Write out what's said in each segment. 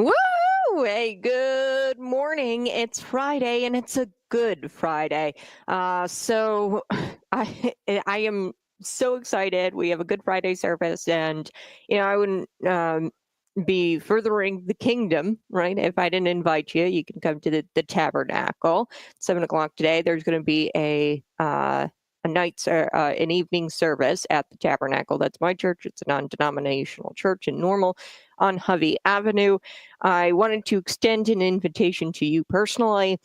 Woo! Hey, good morning. It's Friday, and it's a good Friday. So I am so excited. We have a Good Friday service, and I wouldn't be furthering the kingdom, right? If I didn't invite you, you can come to the Tabernacle. 7 o'clock today. There's going to be an evening service at the Tabernacle. That's my church. It's a non-denominational church in Normal on Hovey Avenue. I wanted to extend an invitation to you personally.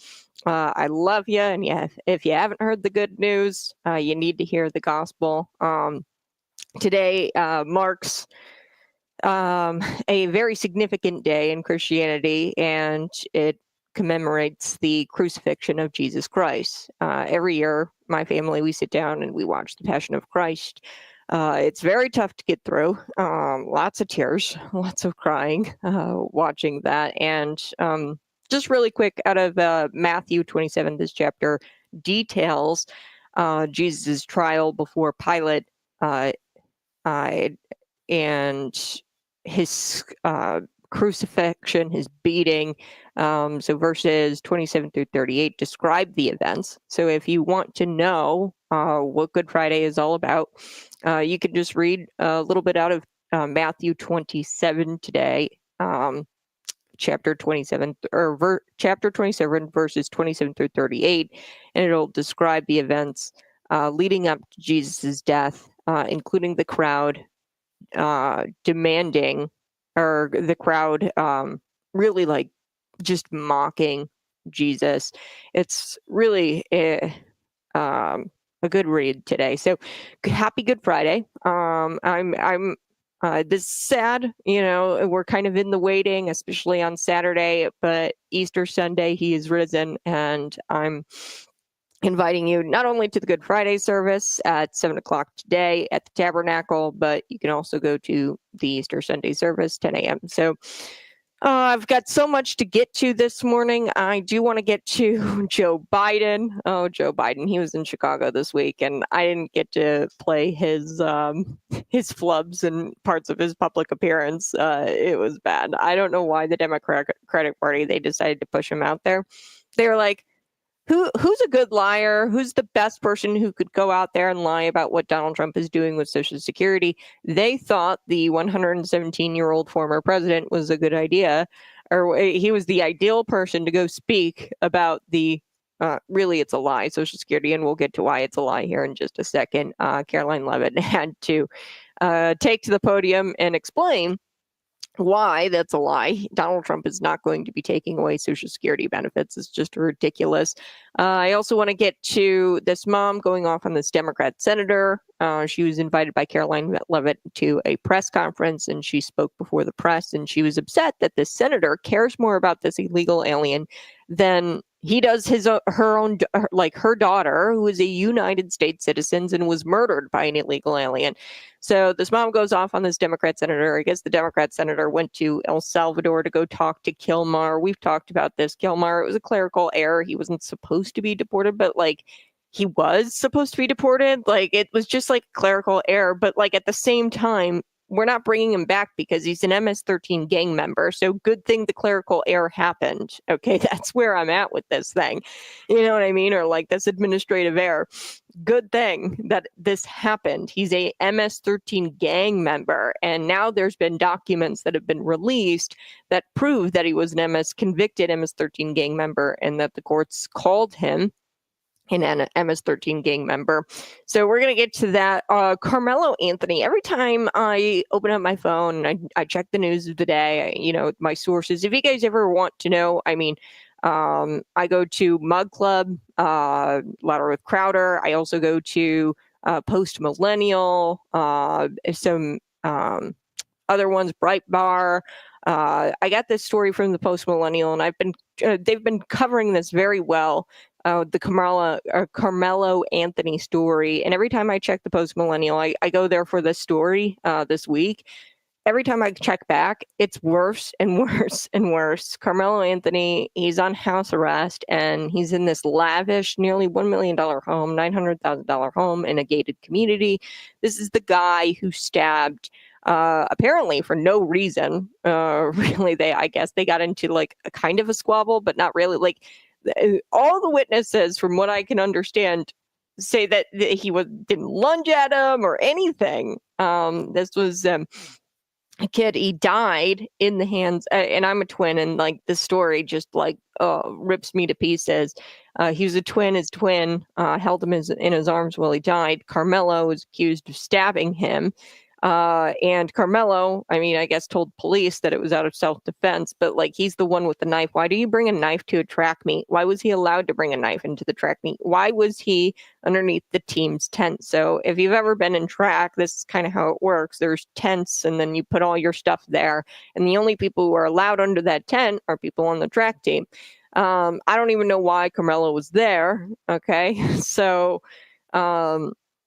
I love you, and yeah, if you haven't heard the good news, you need to hear the gospel. Today marks a very significant day in Christianity, and it commemorates the crucifixion of Jesus Christ. Every year, my family, we sit down and we watch the Passion of Christ. It's very tough to get through. Lots of tears, lots of crying watching that. And just really quick, out of Matthew 27, this chapter details Jesus' trial before Pilate and his crucifixion, his beating. So verses 27 through 38 describe the events. So if you want to know what Good Friday is all about, you can just read a little bit out of Matthew 27 today, chapter 27, chapter 27, verses 27 through 38, and it'll describe the events leading up to Jesus's death, including the crowd demanding, or the crowd really like just mocking Jesus. It's really a good read today. So happy Good Friday. I'm this is sad, we're kind of in the waiting, especially on Saturday, but Easter Sunday, he is risen, and I'm inviting you not only to the Good Friday service at 7 o'clock today at the Tabernacle, but you can also go to the Easter Sunday service, 10 a.m. So I've got so much to get to this morning. I do want to get to Joe Biden. Oh, Joe Biden. He was in Chicago this week, and I didn't get to play his flubs and parts of his public appearance. It was bad. I don't know why the Democratic Party, they decided to push him out there. They were like, who's a good liar? Who's the best person who could go out there and lie about what Donald Trump is doing with Social Security? They thought the 117-year-old former president was a good idea, or he was the ideal person to go speak about the really, it's a lie, Social Security, and we'll get to why it's a lie here in just a second. Caroline Levitt had to take to the podium and explain why that's a lie. Donald Trump is not going to be taking away Social Security benefits. It's just ridiculous. I also want to get to this mom going off on this Democrat senator. She was invited by Caroline Levitt to a press conference, and she spoke before the press, and she was upset that this senator cares more about this illegal alien than he does her daughter, who is a United States citizen and was murdered by an illegal alien. So this mom goes off on this Democrat senator. I guess the Democrat senator went to El Salvador to go talk to Kilmar. We've talked about this. Kilmar, it was a clerical error. He wasn't supposed to be deported, but he was supposed to be deported. It was just a clerical error. But at the same time, we're not bringing him back because he's an MS-13 gang member. So good thing the clerical error happened. Okay, that's where I'm at with this thing. You know what I mean? Or this administrative error. Good thing that this happened. He's a MS-13 gang member. And now there's been documents that have been released that prove that he was an convicted MS-13 gang member, and that the courts called him an MS-13 gang member. So we're going to get to that. Karmelo Anthony, every time I open up my phone and I check the news of the day, my sources, if you guys ever want to know, I go to Mug Club, Louder with Crowder. I also go to Post Millennial, some other ones, Bright Bar. I got this story from the Post Millennial, and they've been covering this very well. The Karmelo Anthony story. And every time I check the Post Millennial, I go there for this story this week. Every time I check back, it's worse and worse and worse. Karmelo Anthony, he's on house arrest, and he's in this lavish, nearly $1 million home, $900,000 home in a gated community. This is the guy who stabbed apparently for no reason. Really, I guess they got into like a kind of a squabble, but not really. Like all the witnesses, from what I can understand, say that he didn't lunge at him or anything. This was a kid. He died in the hands, and I'm a twin, and like the story just like rips me to pieces. He was a twin. His twin held him in his arms while he died. Karmelo was accused of stabbing him. And Karmelo, I mean, I guess told police that it was out of self-defense, but like he's the one with the knife. Why do you bring a knife to a track meet? Why was he allowed to bring a knife into the track meet? Why was he underneath the team's tent? So if you've ever been in track, this is kind of how it works. There's tents, and then you put all your stuff there. And the only people who are allowed under that tent are people on the track team. I don't even know why Carmelo was there. Okay. So,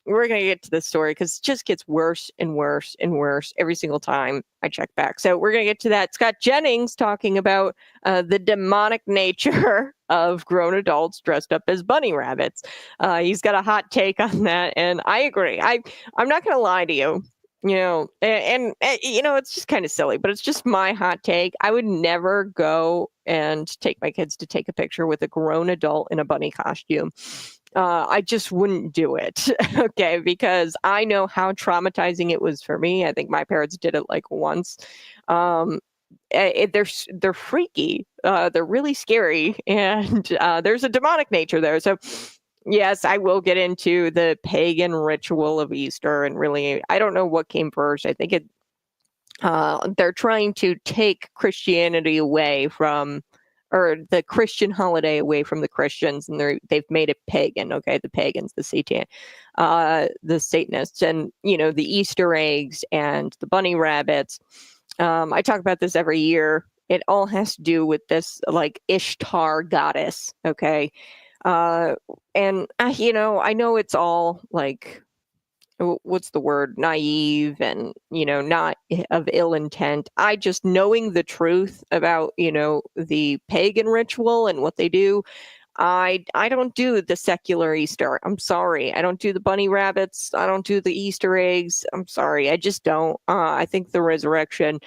we're going to get to this story because it just gets worse and worse and worse every single time I check back. So we're going to get to that. Scott Jennings talking about the demonic nature of grown adults dressed up as bunny rabbits. He's got a hot take on that, and I agree. I'm not going to lie to you. And it's just kind of silly, but it's just my hot take. I would never go and take my kids to take a picture with a grown adult in a bunny costume. I just wouldn't do it, okay, because I know how traumatizing it was for me. I think my parents did it like once. They're freaky. They're really scary, and there's a demonic nature there. So, yes, I will get into the pagan ritual of Easter, and really, I don't know what came first. I think they're trying to take Christianity away from, or the Christian holiday away from the Christians, and they've made it pagan. Okay, the pagans, the Satanists, and the Easter eggs and the bunny rabbits. I talk about this every year. It all has to do with this like Ishtar goddess. Okay, and I know it's all like, what's the word, naive and not of ill intent. I just, knowing the truth about the pagan ritual and what they do, I don't do the secular Easter. I'm sorry. I don't do the bunny rabbits. I don't do the Easter eggs. I'm sorry. I just don't. I think the resurrection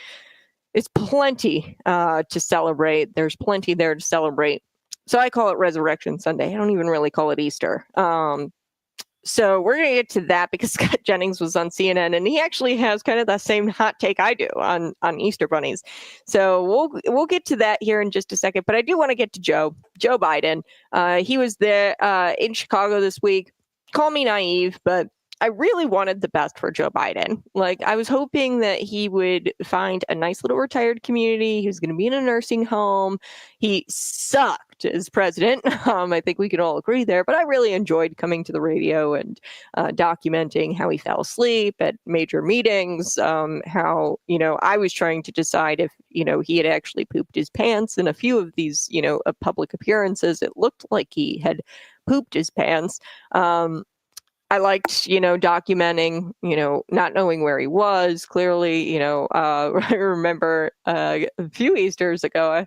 is plenty to celebrate. There's plenty there to celebrate. So I call it Resurrection Sunday. I don't even really call it Easter. So we're going to get to that because Scott Jennings was on CNN, and he actually has kind of the same hot take I do on Easter bunnies. So we'll get to that here in just a second. But I do want to get to Joe Biden. He was there in Chicago this week. Call me naive, but I really wanted the best for Joe Biden. Like, I was hoping that he would find a nice little retired community. He was going to be in a nursing home. He sucked as president. I think we can all agree there. But I really enjoyed coming to the radio and documenting how he fell asleep at major meetings, how, I was trying to decide if, he had actually pooped his pants. In a few of these, public appearances, it looked like he had pooped his pants. I liked, documenting, not knowing where he was. Clearly, I remember a few Easters ago,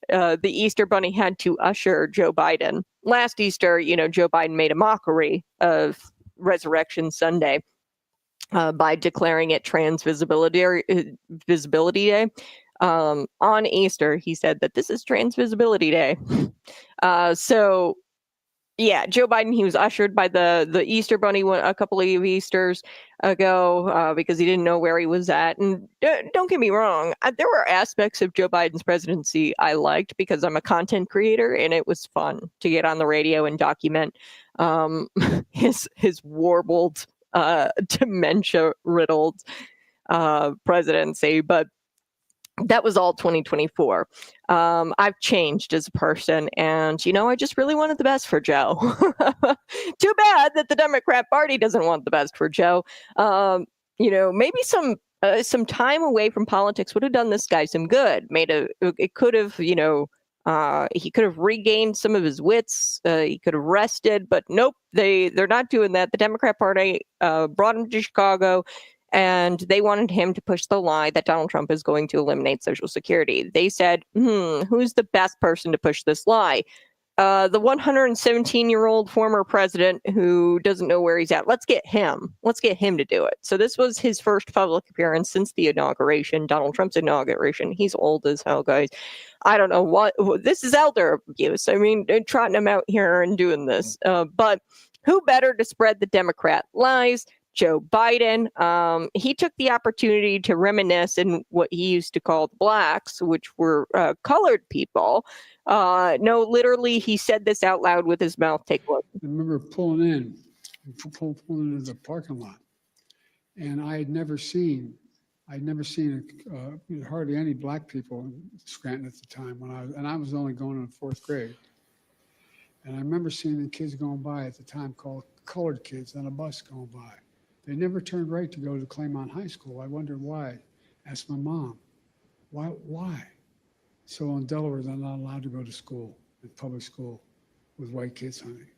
the Easter Bunny had to usher Joe Biden. Last Easter, Joe Biden made a mockery of Resurrection Sunday by declaring it Trans Visibility Day. On Easter, he said that this is Trans Visibility Day. So yeah, Joe Biden, he was ushered by the Easter Bunny a couple of Easters ago because he didn't know where he was at. And don't get me wrong, there were aspects of Joe Biden's presidency I liked because I'm a content creator, and it was fun to get on the radio and document his warbled, dementia-riddled presidency. But that was all 2024. I've changed as a person, and I just really wanted the best for Joe. Too bad that the Democrat Party doesn't want the best for Joe. Maybe some time away from politics would have done this guy some good. It could have, he could have regained some of his wits. He could have rested, but nope, they're not doing that. The Democrat Party brought him to Chicago, and they wanted him to push the lie that Donald Trump is going to eliminate Social Security. They said, who's the best person to push this lie? the 117-year-old former president who doesn't know where he's at. Let's get him to do it. So this was his first public appearance since the inauguration, Donald Trump's inauguration. He's old as hell, guys. I don't know what this is, elder abuse. I mean, trotting him out here and doing this. But who better to spread the Democrat lies? Joe Biden. He took the opportunity to reminisce in what he used to call the blacks, which were colored people. No, literally, he said this out loud with his mouth. Take a look. I remember pulling into the parking lot, and I had never seen hardly any black people in Scranton at the time I was only going in the fourth grade. And I remember seeing the kids going by at the time called colored kids on a bus going by. They never turned right to go to Claymont High School. I wondered why. Asked my mom, why? So in Delaware, they're not allowed to go to school, in public school, with white kids, honey.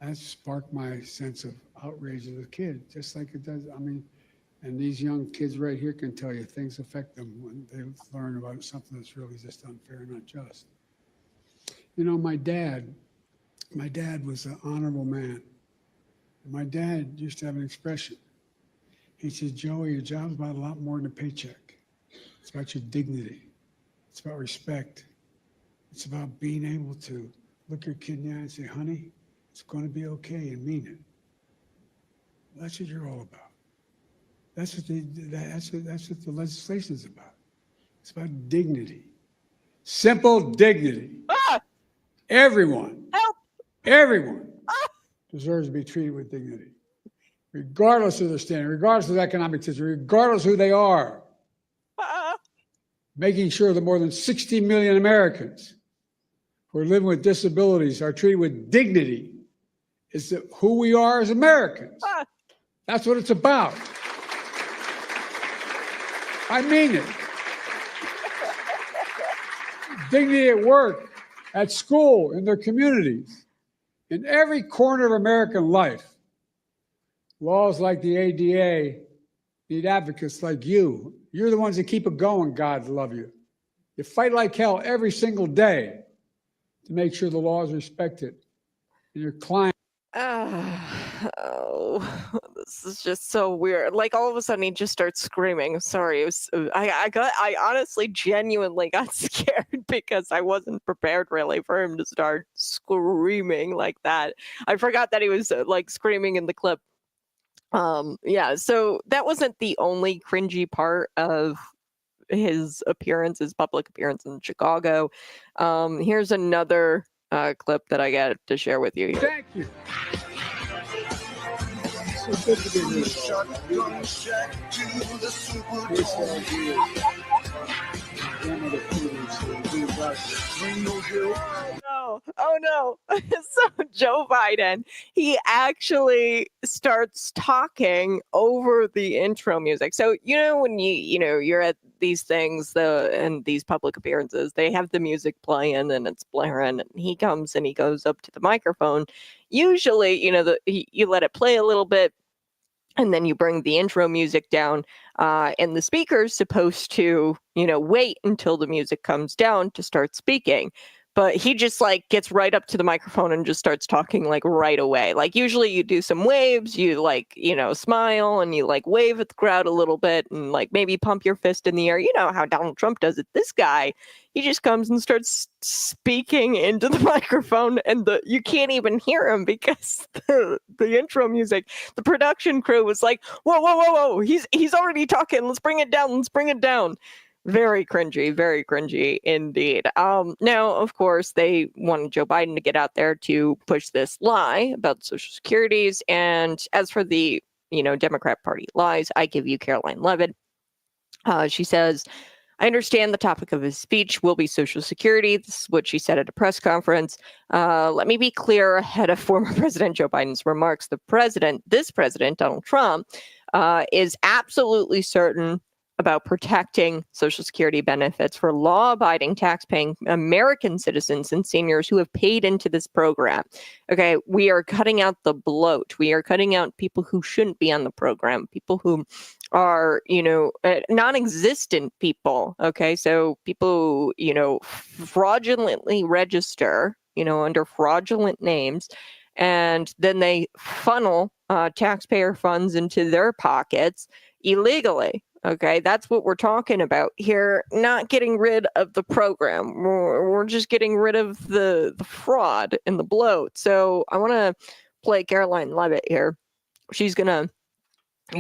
That sparked my sense of outrage as a kid, just like it does. I mean, and these young kids right here can tell you things affect them when they learn about something that's really just unfair and unjust. You know, my dad was an honorable man. And my dad used to have an expression. He said, Joey, your job's about a lot more than a paycheck. It's about your dignity. It's about respect. It's about being able to look your kid in the eye and say, honey, it's going to be okay, and mean it. Well, that's what you're all about. That's what the legislation is about. It's about dignity. Simple dignity. Everyone deserves to be treated with dignity, regardless of their standing, regardless of economic situation, regardless of who they are. Making sure that more than 60 million Americans who are living with disabilities are treated with dignity is who we are as Americans. That's what it's about. I mean it. Dignity at work, at school, in their communities, in every corner of American life. Laws like the ADA need advocates like you. You're the ones that keep it going, God love you. You fight like hell every single day to make sure the law is respected. And your client. Oh, this is just so weird. Like all of a sudden he just starts screaming. Sorry, it was, I honestly genuinely got scared because I wasn't prepared really for him to start screaming like that. I forgot that he was like screaming in the clip. Yeah, so that wasn't the only cringy part of his public appearance in Chicago. Here's another clip that I got to share with you. Thank you. So good to be No. Oh no. So Joe Biden, he actually starts talking over the intro music. So, you know, when you're at these things, and these public appearances, they have the music playing and it's blaring, and he comes and he goes up to the microphone. Usually, you let it play a little bit, and then you bring the intro music down, and the speaker's supposed to, wait until the music comes down to start speaking. But he just like gets right up to the microphone and just starts talking like right away. Like usually you do some waves, you like, smile and you like wave at the crowd a little bit and like maybe pump your fist in the air. You know how Donald Trump does it. This guy, he just comes and starts speaking into the microphone, and you can't even hear him because the intro music, the production crew was like, whoa, he's already talking. Let's bring it down. Very cringy indeed. Now, of course, they wanted Joe Biden to get out there to push this lie about Social Securities. And as for the, Democrat Party lies, I give you Caroline Levitt. She says, I understand the topic of his speech will be Social Security. This is what she said at a press conference. Let me be clear ahead of former President Joe Biden's remarks. This president, Donald Trump, is absolutely certain about protecting Social Security benefits for law-abiding, tax-paying American citizens and seniors who have paid into this program. Okay, we are cutting out the bloat. We are cutting out people who shouldn't be on the program, people who are, non-existent people. Okay, so people who, fraudulently register, under fraudulent names, and then they funnel taxpayer funds into their pockets illegally. Okay, that's what we're talking about here. Not getting rid of the program. We're just getting rid of the fraud and the bloat. So I want to play Caroline Levitt here. She's going to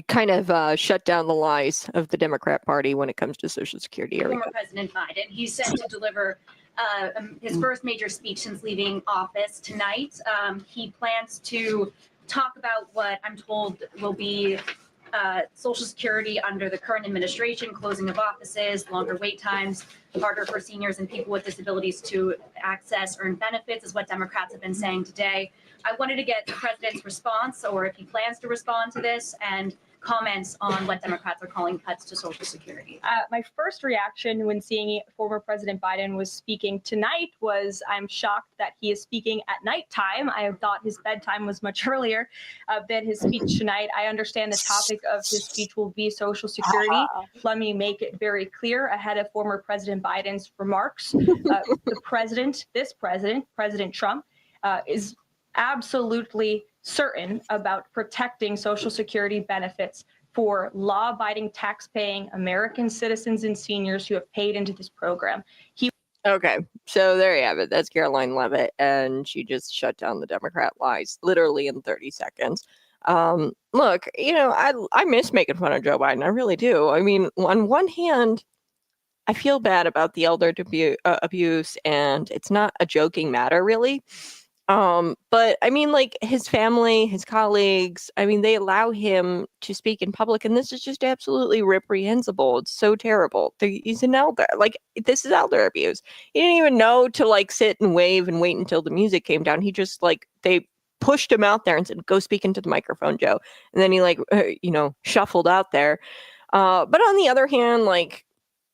kind of shut down the lies of the Democrat Party when it comes to Social Security. Former President Biden, he's set to deliver his first major speech since leaving office tonight. He plans to talk about what I'm told will be Social Security under the current administration, closing of offices, longer wait times, harder for seniors and people with disabilities to access earned benefits, is what Democrats have been saying today. I wanted to get the president's response, or if he plans to respond to this, and comments on what Democrats are calling cuts to Social Security. My first reaction when seeing former President Biden was speaking tonight was, I'm shocked that he is speaking at nighttime. I thought his bedtime was much earlier than his speech tonight. I understand the topic of his speech will be Social Security. Let me make it very clear ahead of former President Biden's remarks. President Trump, is absolutely certain about protecting Social Security benefits for law-abiding, tax-paying American citizens and seniors who have paid into this program. Okay, so there you have it. That's Caroline Levitt, and she just shut down the Democrat lies literally in 30 seconds. Look, I miss making fun of Joe Biden. I really do. I mean, on one hand, I feel bad about the elder abuse, and it's not a joking matter, really. But I mean, like, his family, his colleagues, I mean, they allow him to speak in public, and this is just absolutely reprehensible. It's so terrible. He's an elder. Like, this is elder abuse. He didn't even know to, like, sit and wave and wait until the music came down. He just, like, they pushed him out there and said, go speak into the microphone, Joe. And then he, shuffled out there. But on the other hand, like,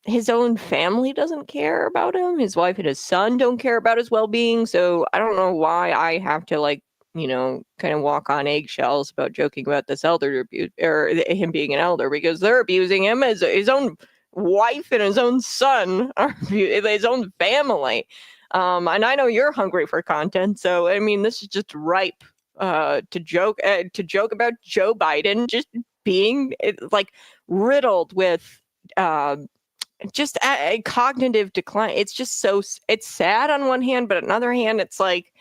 his own family doesn't care about him. His wife and his son don't care about his well-being. So I don't know why I have to, kind of walk on eggshells about joking about this elder abuse, or him being an elder, because they're abusing him as his own wife and his own son, or his own family. And I know you're hungry for content. So, I mean, this is just ripe to joke about Joe Biden just being riddled with just a cognitive decline. It's just it's sad on one hand, but on the other hand, it's like,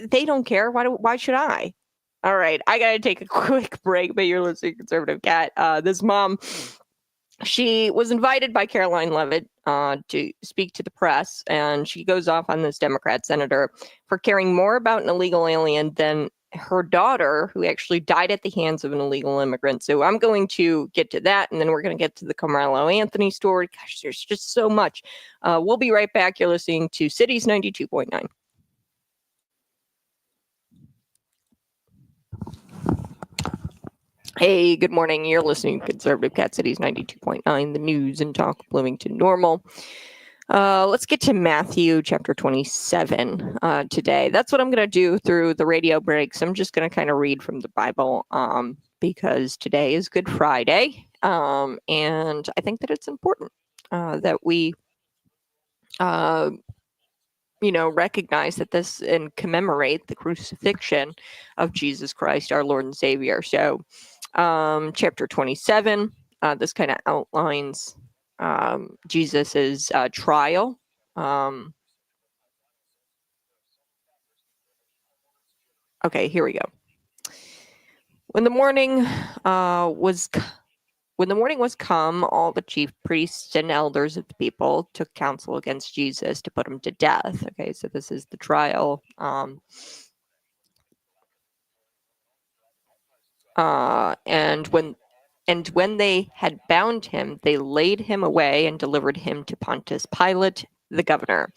they don't care. Why should I? All right, I got to take a quick break, but you're listening to Conservative Cat. This mom, she was invited by Caroline Levitt to speak to the press, and she goes off on this Democrat senator for caring more about an illegal alien than her daughter, who actually died at the hands of an illegal immigrant. So I'm going to get to that, and then we're going to get to the Karmelo Anthony story. Gosh, there's just so much. We'll be right back. You're listening to Cities 92.9. Hey, good morning. You're listening to Conservative Cat Cities 92.9, the news and talk of Bloomington Normal. Let's get to Matthew chapter 27 today. That's what I'm going to do through the radio breaks. I'm just going to kind of read from the Bible because today is Good Friday. And I think that it's important that we, recognize that this and commemorate the crucifixion of Jesus Christ, our Lord and Savior. So chapter 27, this kind of outlines Jesus's trial. Okay, here we go. When the morning was come, all the chief priests and elders of the people took counsel against Jesus to put him to death. Okay, so this is the trial. And when they had bound him, they laid him away and delivered him to Pontius Pilate, the governor.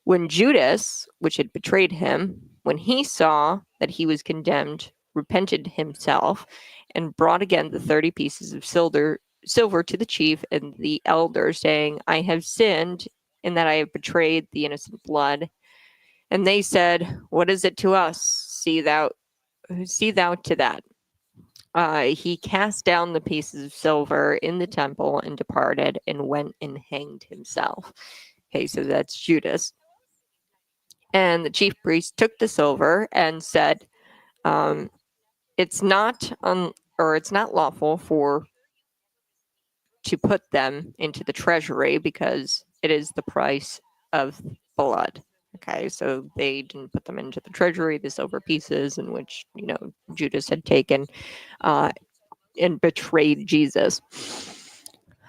When Judas, which had betrayed him, when he saw that he was condemned, repented himself, and brought again the 30 pieces of silver to the chief and the elder, saying, I have sinned in that I have betrayed the innocent blood. And they said, What is it to us? See thou to that. He cast down the pieces of silver in the temple and departed and went and hanged himself. Okay, so that's Judas. And the chief priest took the silver and said, it's not lawful to put them into the treasury because it is the price of blood. Okay, so they didn't put them into the treasury, the silver pieces in which, Judas had taken and betrayed Jesus.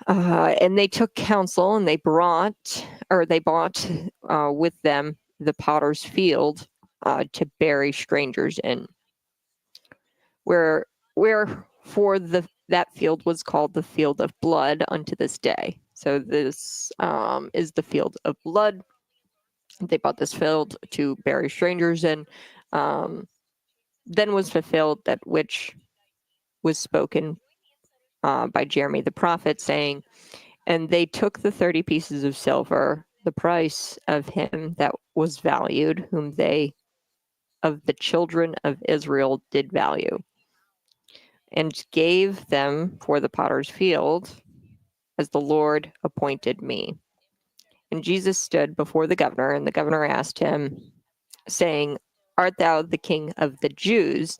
And they took counsel and they bought with them the potter's field to bury strangers in. Wherefore that field was called the field of blood unto this day. So this is the field of blood. They bought this field to bury strangers in. Then was fulfilled that which was spoken by Jeremy the prophet, saying, And they took the 30 pieces of silver, the price of him that was valued, whom they of the children of Israel did value, and gave them for the potter's field, as the Lord appointed me. And Jesus stood before the governor, and the governor asked him, saying, Art thou the king of the Jews?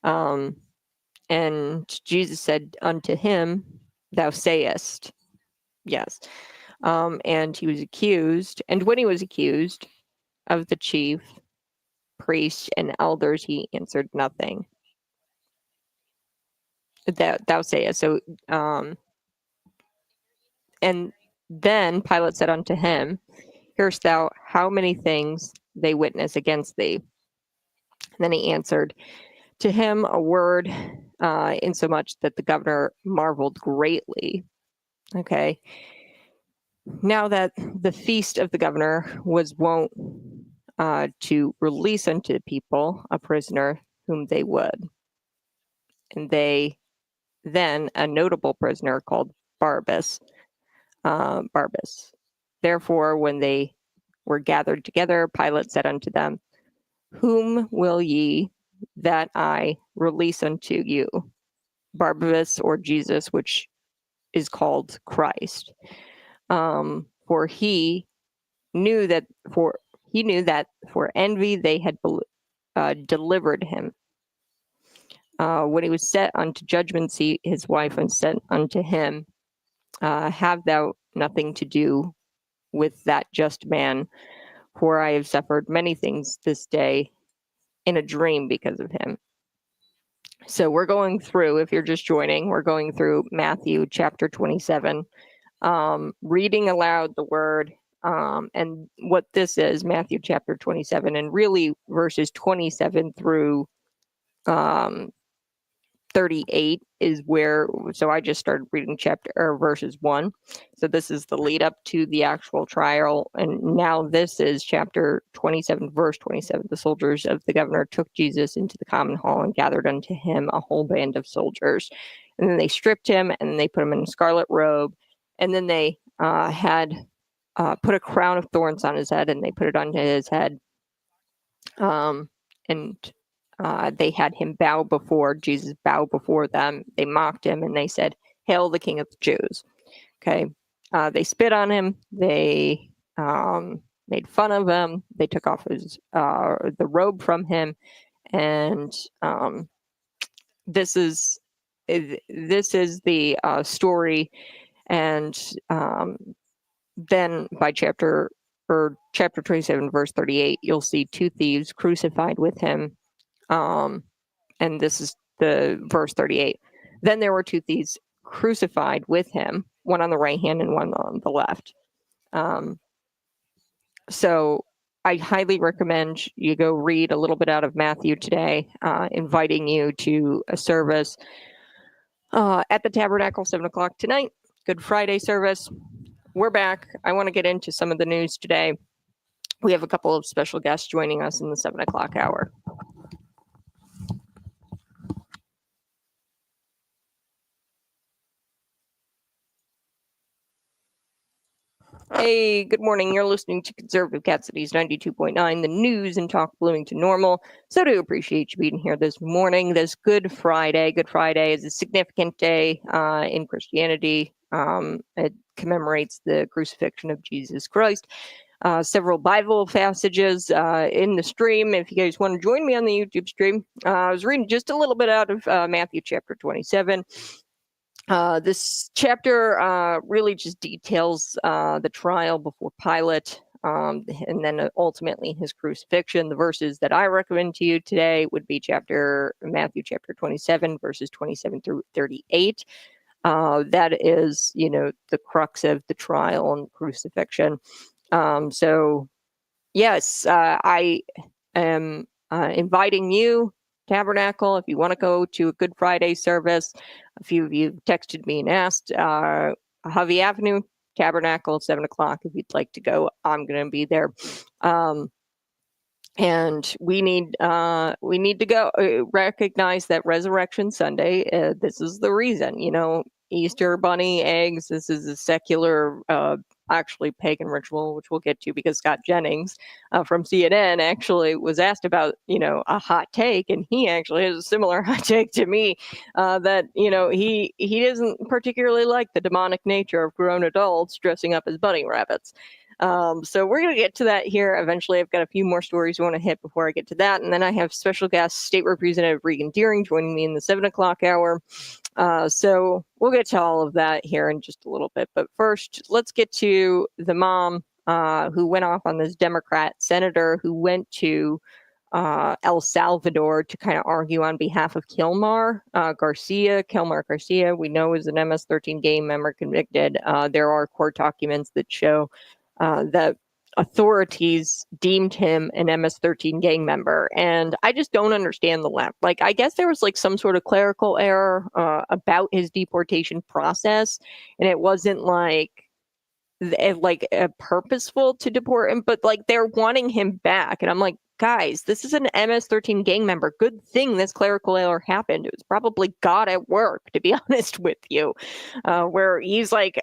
And Jesus said unto him, Thou sayest, yes. And he was accused, and when he was accused of the chief priests and elders, he answered nothing. Thou sayest. So, and then Pilate said unto him, Hearest thou how many things they witness against thee? And then he answered to him a word, insomuch that the governor marveled greatly. Okay. Now that the feast of the governor was wont to release unto the people a prisoner whom they would. And they then a notable prisoner called Barabbas. Therefore, when they were gathered together, Pilate said unto them, Whom will ye that I release unto you, Barabbas or Jesus, which is called Christ? For he knew that for envy they had delivered him. When he was set unto judgment seat, his wife said unto him, Have thou nothing to do with that just man, for I have suffered many things this day in a dream because of him. So we're going through, if you're just joining, we're going through Matthew chapter 27, reading aloud the word. And what this is, Matthew chapter 27, and really verses 27 through 38 is where, so I just started reading verses 1. So this is the lead up to the actual trial. And now this is chapter 27, verse 27. The soldiers of the governor took Jesus into the common hall and gathered unto him a whole band of soldiers. And then they stripped him and they put him in a scarlet robe. And then they had put a crown of thorns on his head and they put it onto his head. They had him Jesus bow before them. They mocked him and they said, Hail the King of the Jews. Okay. They spit on him. They made fun of him. They took off the robe from him. And this is the story. And then by chapter 27, verse 38, you'll see two thieves crucified with him. And this is the verse 38. Then there were two thieves crucified with him, one on the right hand and one on the left. So I highly recommend you go read a little bit out of Matthew today, inviting you to a service at the Tabernacle, 7 o'clock tonight. Good Friday service. We're back. I want to get into some of the news today. We have a couple of special guests joining us in the 7 o'clock hour. Hey, good morning. You're listening to Conservative Cat Cities 92.9, the news and talk Bloomington Normal. So do appreciate you being here this morning, this Good Friday. Good Friday is a significant day in Christianity. It commemorates the crucifixion of Jesus Christ. Several Bible passages in the stream. If you guys want to join me on the YouTube stream, I was reading just a little bit out of Matthew chapter 27. This chapter really just details the trial before Pilate, and then ultimately his crucifixion. The verses that I recommend to you today would be Matthew chapter 27, verses 27 through 38. That is, the crux of the trial and crucifixion. So, yes, I am inviting you, Tabernacle, if you want to go to a Good Friday service. A few of you texted me and asked, Hovey Avenue, Tabernacle at 7 o'clock. If you'd like to go, I'm going to be there. And we need to go recognize that Resurrection Sunday. This is the reason, Easter bunny eggs. This is a secular, actually pagan ritual, which we'll get to because Scott Jennings from CNN actually was asked about, a hot take, and he actually has a similar hot take to me that, he doesn't particularly like the demonic nature of grown adults dressing up as bunny rabbits. So we're going to get to that here eventually. I've got a few more stories I want to hit before I get to that. And then I have special guest State Representative Regan Deering joining me in the 7 o'clock hour. So we'll get to all of that here in just a little bit. But first, let's get to the mom who went off on this Democrat senator who went to El Salvador to kind of argue on behalf of Kilmar Garcia. Kilmar Garcia, we know, is an MS-13 gang member convicted. There are court documents that show that authorities deemed him an MS-13 gang member. And I just don't understand the left. Like, I guess there was like some sort of clerical error about his deportation process. And it wasn't like purposeful to deport him, but like they're wanting him back. And I'm like, guys, this is an MS-13 gang member. Good thing this clerical error happened. It was probably God at work, to be honest with you, where he's like,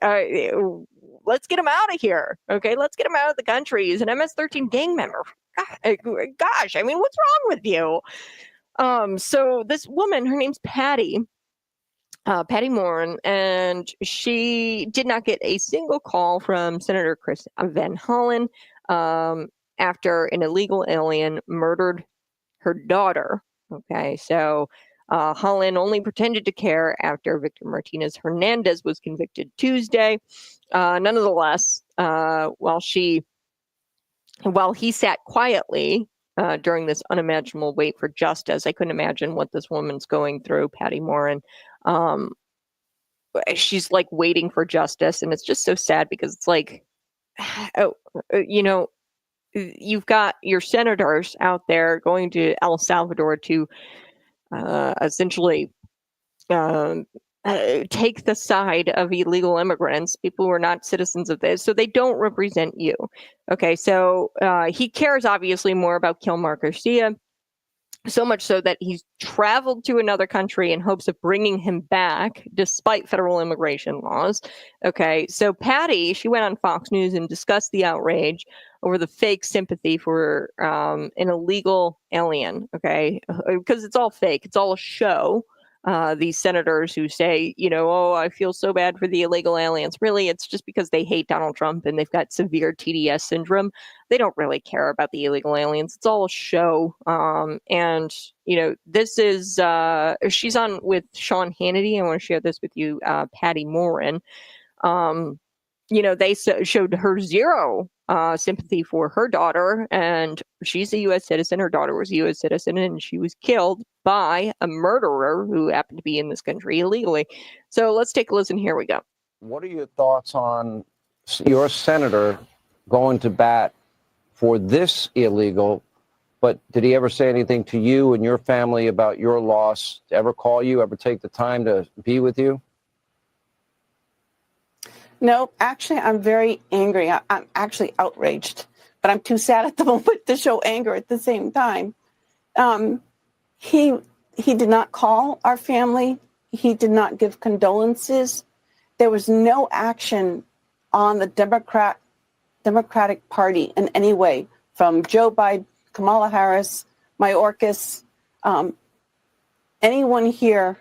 let's get him out of here. Okay, let's get him out of the country. He's an MS-13 gang member. Gosh, I mean, what's wrong with you? So this woman, her name's Patty Moran, and she did not get a single call from Senator Chris Van Hollen after an illegal alien murdered her daughter. Okay, so Holland only pretended to care after Victor Martinez Hernandez was convicted Tuesday. Nonetheless, while he sat quietly during this unimaginable wait for justice, I couldn't imagine what this woman's going through, Patty Moran. She's like waiting for justice, and it's just so sad because it's like, you've got your senators out there going to El Salvador to essentially take the side of illegal immigrants, people who are not citizens of this, so they don't represent you. Okay, so he cares obviously more about Kilmar Garcia, so much so that he's traveled to another country in hopes of bringing him back, despite federal immigration laws. Okay, so Patty, she went on Fox News and discussed the outrage over the fake sympathy for an illegal alien, okay? Because it's all fake. It's all a show. These senators who say, oh, I feel so bad for the illegal aliens. Really, it's just because they hate Donald Trump and they've got severe TDS syndrome. They don't really care about the illegal aliens. It's all a show. And, this is, she's on with Sean Hannity. I want to share this with you, Patty Moran. They showed her zero sympathy for her daughter, and she's a U.S. citizen. Her daughter was a U.S. citizen, and she was killed by a murderer who happened to be in this country illegally. So let's take a listen. Here we go. What are your thoughts on your senator going to bat for this illegal? But did he ever say anything to you and your family about your loss? Ever call you, ever take the time to be with you? No, actually, I'm very angry. I'm actually outraged, but I'm too sad at the moment to show anger at the same time. He did not call our family. He did not give condolences. There was no action on the Democrat Democratic Party in any way, from Joe Biden, Kamala Harris, Mayorkas, anyone here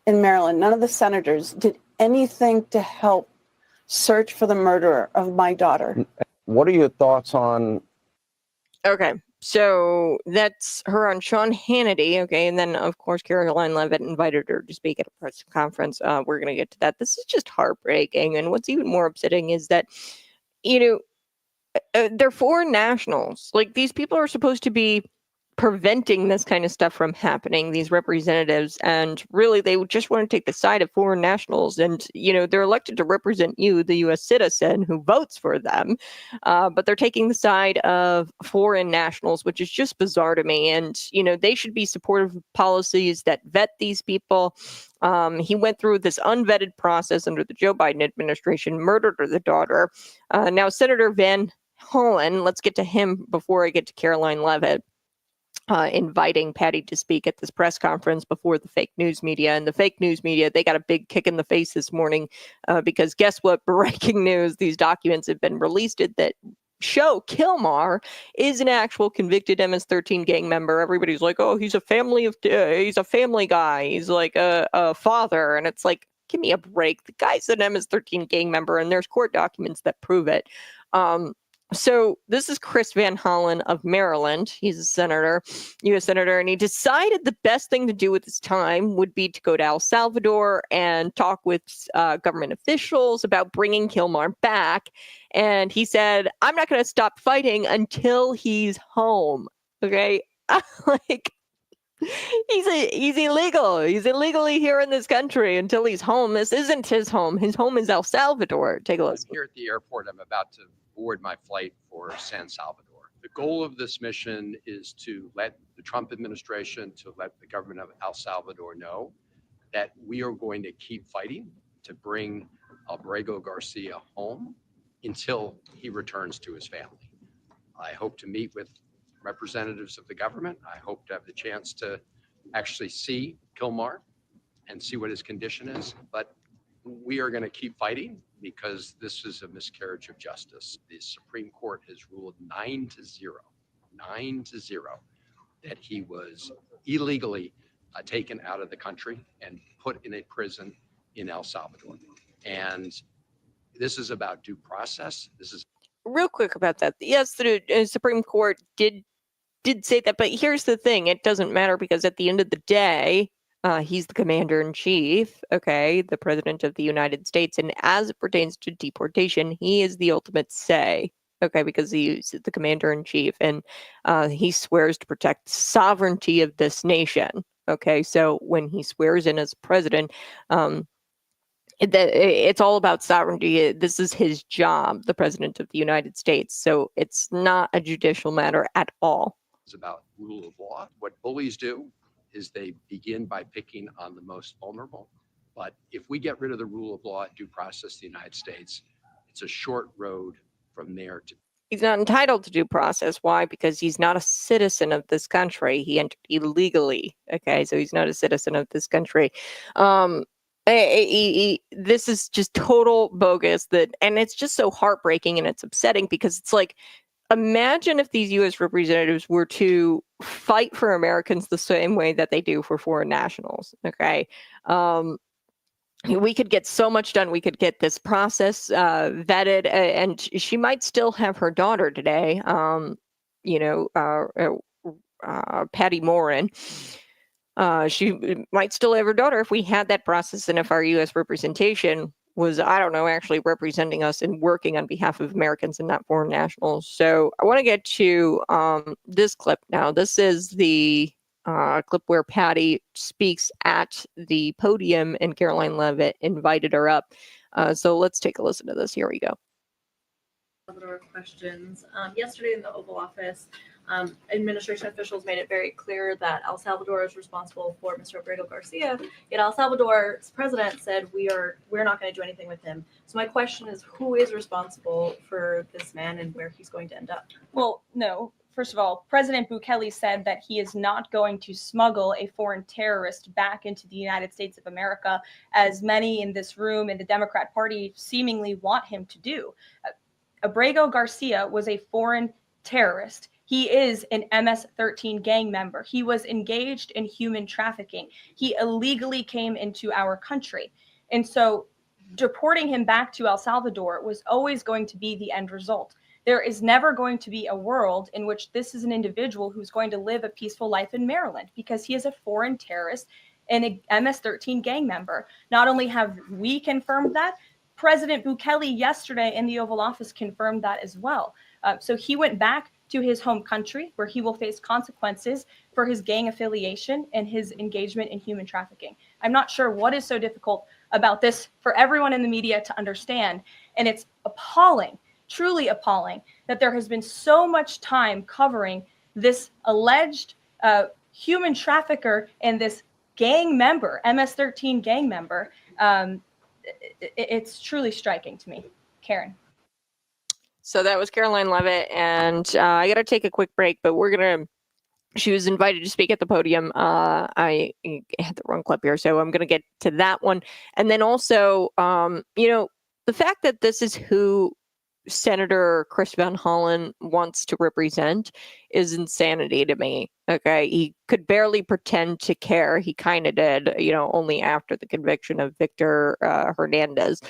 in Maryland, none of the senators did anything to help search for the murderer of my daughter. What are your thoughts on? Okay, so that's her on Sean Hannity. Okay, and then of course Caroline Leavitt invited her to speak at a press conference. We're gonna get to that. This is just heartbreaking, and what's even more upsetting is that, you know, they're foreign nationals. Like, these people are supposed to be preventing this kind of stuff from happening, these representatives, and really they just want to take the side of foreign nationals. And, you know, they're elected to represent you, the U.S. citizen who votes for them, but they're taking the side of foreign nationals, which is just bizarre to me. And, you know, they should be supportive of policies that vet these people. He went through this unvetted process under the Joe Biden administration, murdered the daughter. Now, Senator Van Hollen, let's get to him before I get to Caroline Leavitt, inviting Patty to speak at this press conference before the fake news media. And the fake news media, they got a big kick in the face this morning because guess what? Breaking news, these documents have been released that show Kilmar is an actual convicted MS-13 gang member. Everybody's like, oh, he's a family guy. He's like a father. And it's like, give me a break. The guy's an MS-13 gang member, and there's court documents that prove it. So this is Chris Van Hollen of Maryland. He's a senator, U.S. senator, and he decided the best thing to do with his time would be to go to El Salvador and talk with government officials about bringing Kilmar back. And he said, I'm not going to stop fighting until he's home. Okay? Like, he's illegal. He's illegally here in this country until he's home. This isn't his home. His home is El Salvador. Take a listen. I'm here at the airport. I'm about to board my flight for San Salvador. The goal of this mission is to let the Trump administration, to let the government of El Salvador know that we are going to keep fighting to bring Abrego Garcia home until he returns to his family. I hope to meet with representatives of the government. I hope to have the chance to actually see Kilmar and see what his condition is. But we are going to keep fighting because this is a miscarriage of justice. The Supreme Court has ruled 9-0, that he was illegally taken out of the country and put in a prison in El Salvador. And this is about due process. This is real quick about that. Yes, the Supreme Court did say that, but here's the thing: it doesn't matter because at the end of the day, he's the commander in chief, okay, the president of the United States, and as it pertains to deportation, he is the ultimate say, okay, because he's the commander in chief, and he swears to protect the sovereignty of this nation, okay. So when he swears in as president, it's all about sovereignty. This is his job, the president of the United States. So it's not a judicial matter at all. It's about rule of law. What bullies do is they begin by picking on the most vulnerable. But if we get rid of the rule of law and due process in the United States, it's a short road from there to. He's not entitled to due process. Why? Because he's not a citizen of this country. He entered illegally. Okay, so he's not a citizen of this country. This is just total bogus. And it's just so heartbreaking and it's upsetting because it's like, imagine if these U.S. representatives were to fight for Americans the same way that they do for foreign nationals. Okay. We could get so much done. We could get this process vetted, and she might still have her daughter today. Patty Morin. She might still have her daughter if we had that process and if our U.S. representation was, I don't know, actually representing us and working on behalf of Americans and not foreign nationals. So I want to get to this clip now. This is the clip where Patty speaks at the podium and Caroline Leavitt invited her up. So let's take a listen to this. Here we go. Salvador questions. Yesterday in the Oval Office, administration officials made it very clear that El Salvador is responsible for Mr. Abrego Garcia. Yet El Salvador's president said we're not going to do anything with him. So my question is, who is responsible for this man and where he's going to end up? Well, no. First of all, President Bukele said that he is not going to smuggle a foreign terrorist back into the United States of America, as many in this room in the Democrat Party seemingly want him to do. Abrego Garcia was a foreign terrorist. He is an MS-13 gang member. He was engaged in human trafficking. He illegally came into our country. And so deporting him back to El Salvador was always going to be the end result. There is never going to be a world in which this is an individual who's going to live a peaceful life in Maryland because he is a foreign terrorist and a MS-13 gang member. Not only have we confirmed that, President Bukele yesterday in the Oval Office confirmed that as well. So he went back to his home country where he will face consequences for his gang affiliation and his engagement in human trafficking. I'm not sure what is so difficult about this for everyone in the media to understand. And it's appalling, truly appalling, that there has been so much time covering this alleged human trafficker and this gang member, MS-13 gang member. It's truly striking to me. Karen. So that was Caroline Levitt, and I got to take a quick break, but she was invited to speak at the podium. I had the wrong clip here, so I'm going to get to that one. And then also, the fact that this is who Senator Chris Van Hollen wants to represent is insanity to me. Okay. He could barely pretend to care. He kind of did, only after the conviction of Victor Hernandez.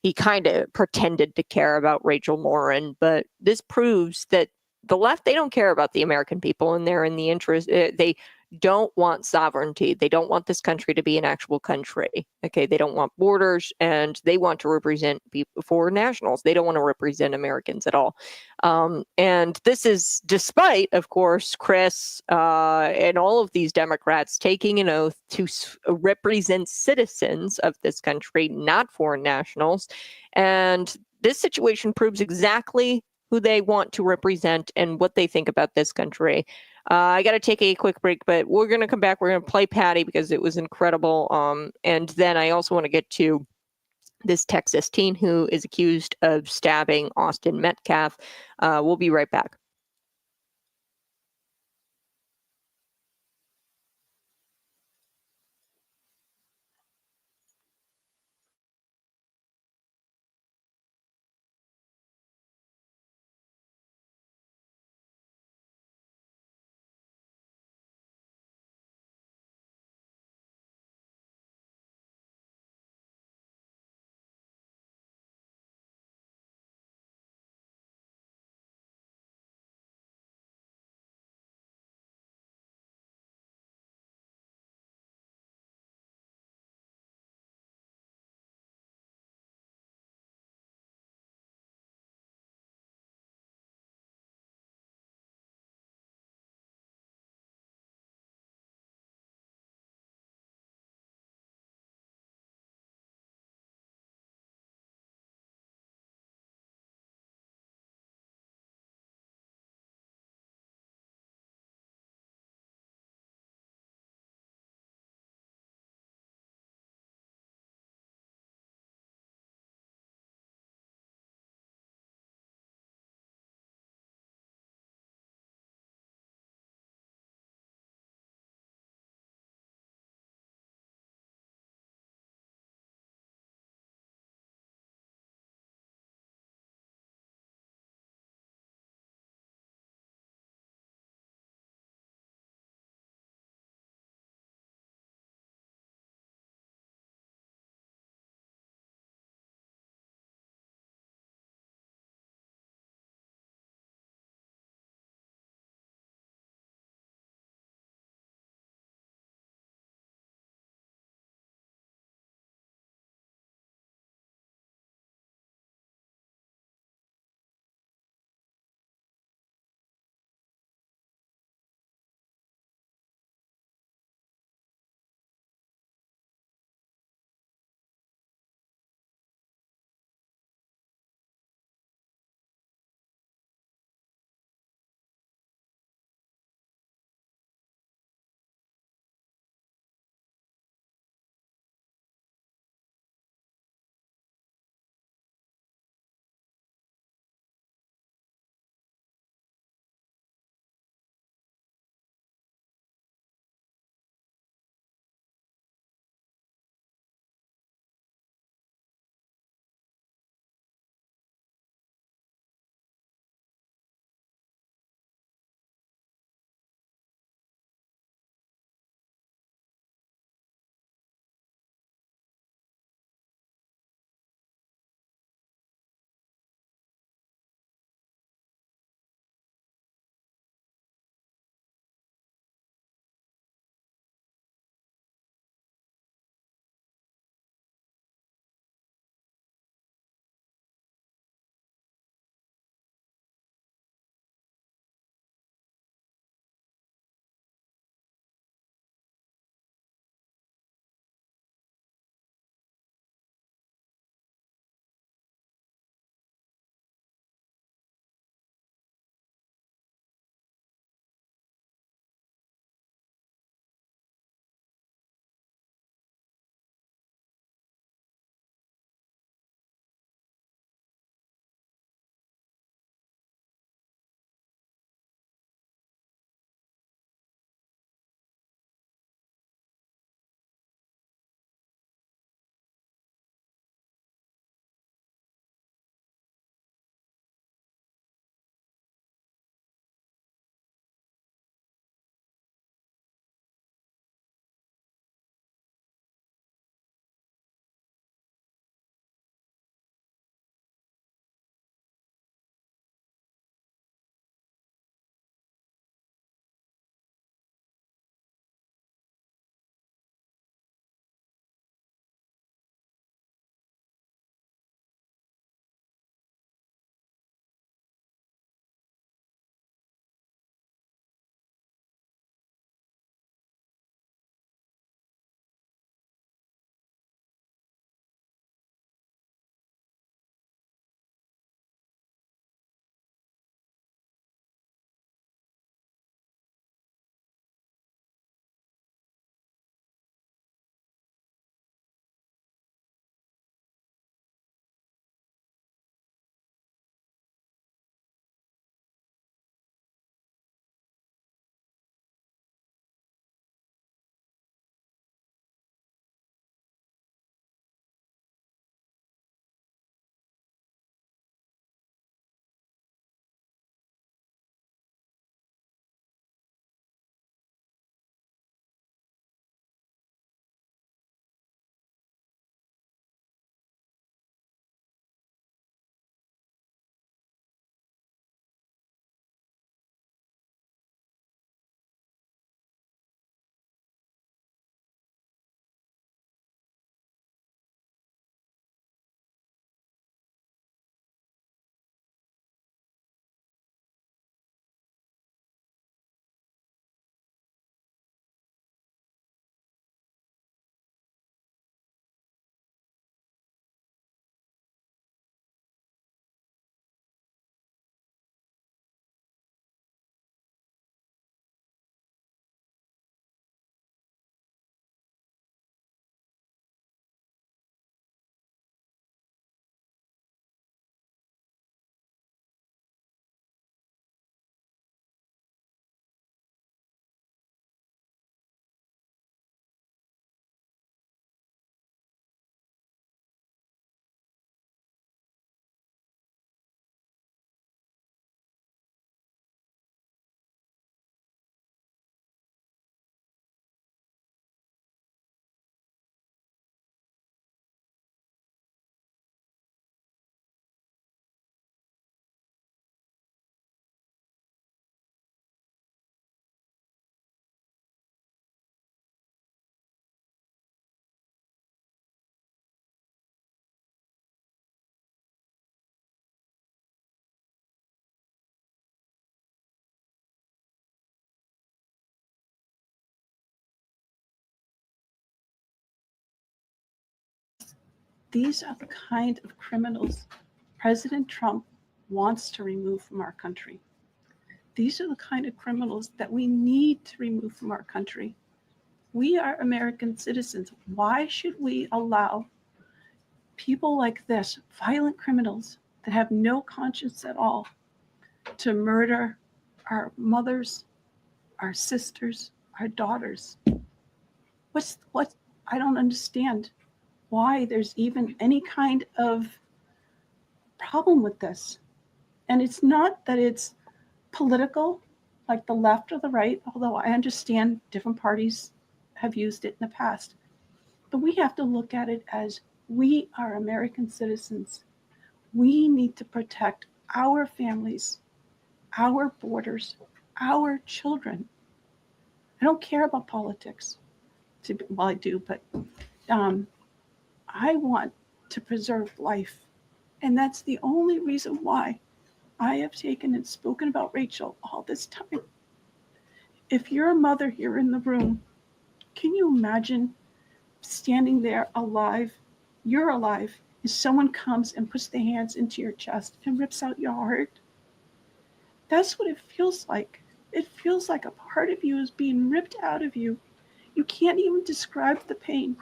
He kind of pretended to care about Rachel Lauren, but this proves that the left, they don't care about the American people, and they're in the interest. They don't want sovereignty. They don't want this country to be an actual country. Okay. They don't want borders, and they want to represent foreign nationals. They don't want to represent Americans at all. And this is despite, of course, Chris and all of these Democrats taking an oath to represent citizens of this country, not foreign nationals. And this situation proves exactly who they want to represent and what they think about this country. I got to take a quick break, but we're going to come back. We're going to play Patty because it was incredible. And then I also want to get to this Texas teen who is accused of stabbing Austin Metcalf. We'll be right back. These are the kind of criminals President Trump wants to remove from our country. These are the kind of criminals that we need to remove from our country. We are American citizens. Why should we allow people like this, violent criminals that have no conscience at all, to murder our mothers, our sisters, our daughters? I don't understand why there's even any kind of problem with this. And it's not that it's political, like the left or the right, although I understand different parties have used it in the past. But we have to look at it as we are American citizens. We need to protect our families, our borders, our children. I don't care about politics. Well, I do, but I want to preserve life. And that's the only reason why I have taken and spoken about Rachel all this time. If you're a mother here in the room, can you imagine standing there alive? You're alive, and someone comes and puts their hands into your chest and rips out your heart. That's what it feels like. It feels like a part of you is being ripped out of you. You can't even describe the pain.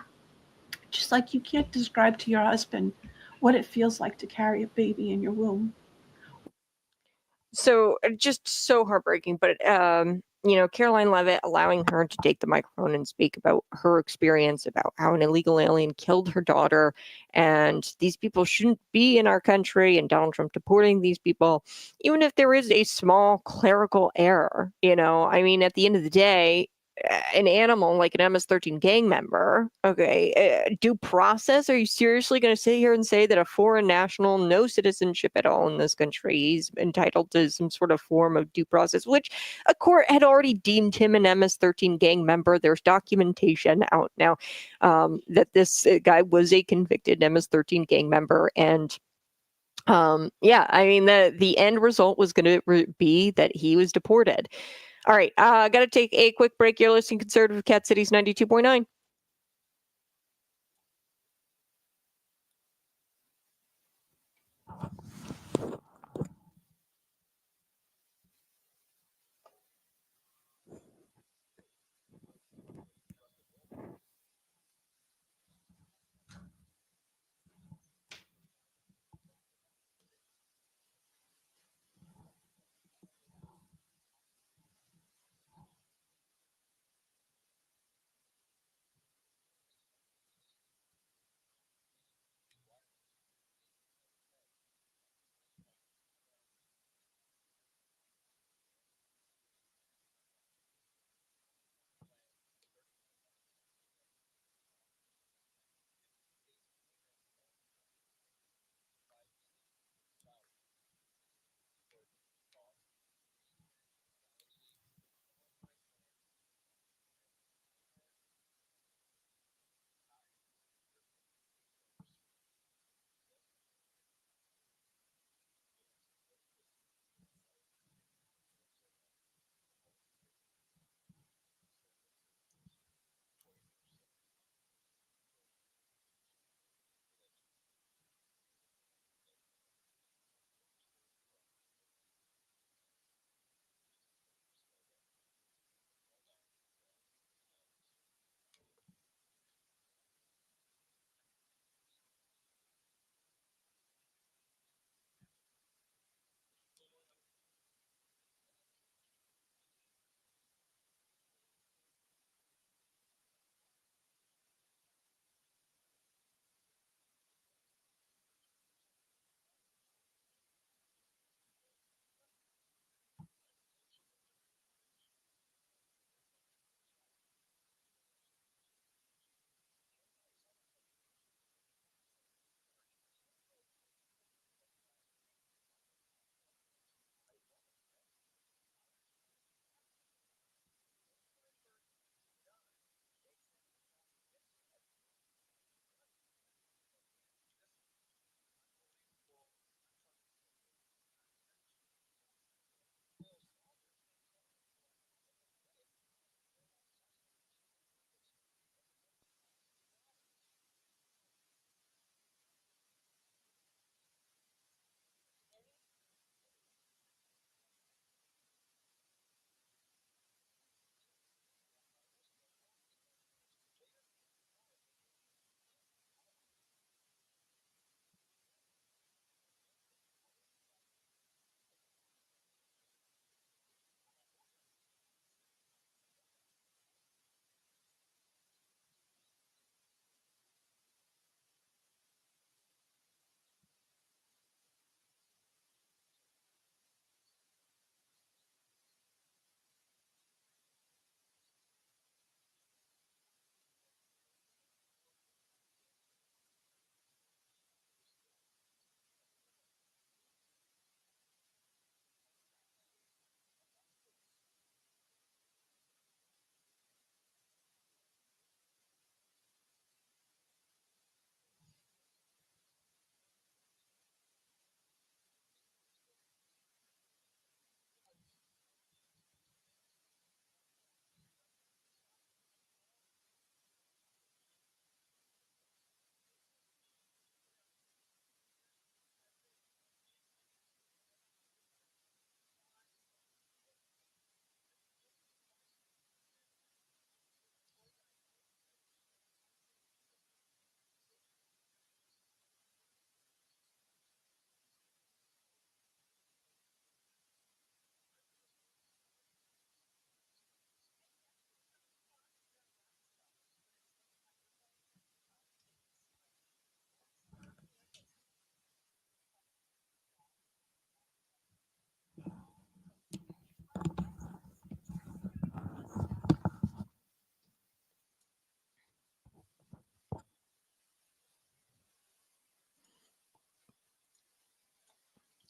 Just like you can't describe to your husband what it feels like to carry a baby in your womb. So just so heartbreaking, but Caroline Levitt allowing her to take the microphone and speak about her experience about how an illegal alien killed her daughter, and these people shouldn't be in our country, and Donald Trump deporting these people, even if there is a small clerical error. I mean, at the end of the day, an animal like an MS-13 gang member, okay, due process? Are you seriously going to sit here and say that a foreign national, no citizenship at all in this country, he's entitled to some sort of form of due process, which a court had already deemed him an MS-13 gang member. There's documentation out now that this guy was a convicted MS-13 gang member, and yeah, I mean, the end result was going to be that he was deported. All right, got to take a quick break. You're listening to Conservative Cat Cities 92.9.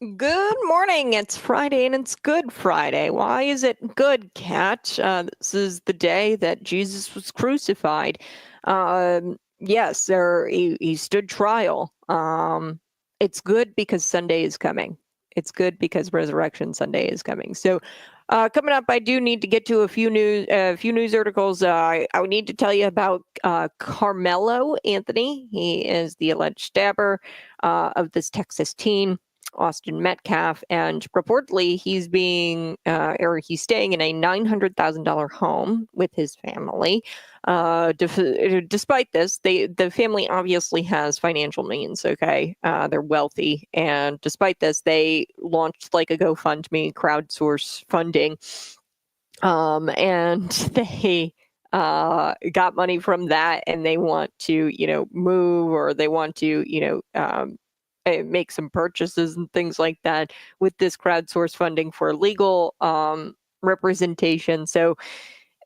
Good morning. It's Friday and it's Good Friday. Why is it good, Kat? This is the day that Jesus was crucified. Yes, he stood trial. It's good because Sunday is coming. It's good because Resurrection Sunday is coming. So, coming up, I do need to get to a few news articles. I would need to tell you about Karmelo Anthony. He is the alleged stabber of this Texas teen, Austin Metcalf, and reportedly he's staying in a $900,000 home with his family. Despite this, the family obviously has financial means. Okay, they're wealthy, and despite this, they launched like a GoFundMe, crowdsource funding, and they got money from that, and they want to, move, or they want to, make some purchases and things like that with this crowdsource funding for legal representation. So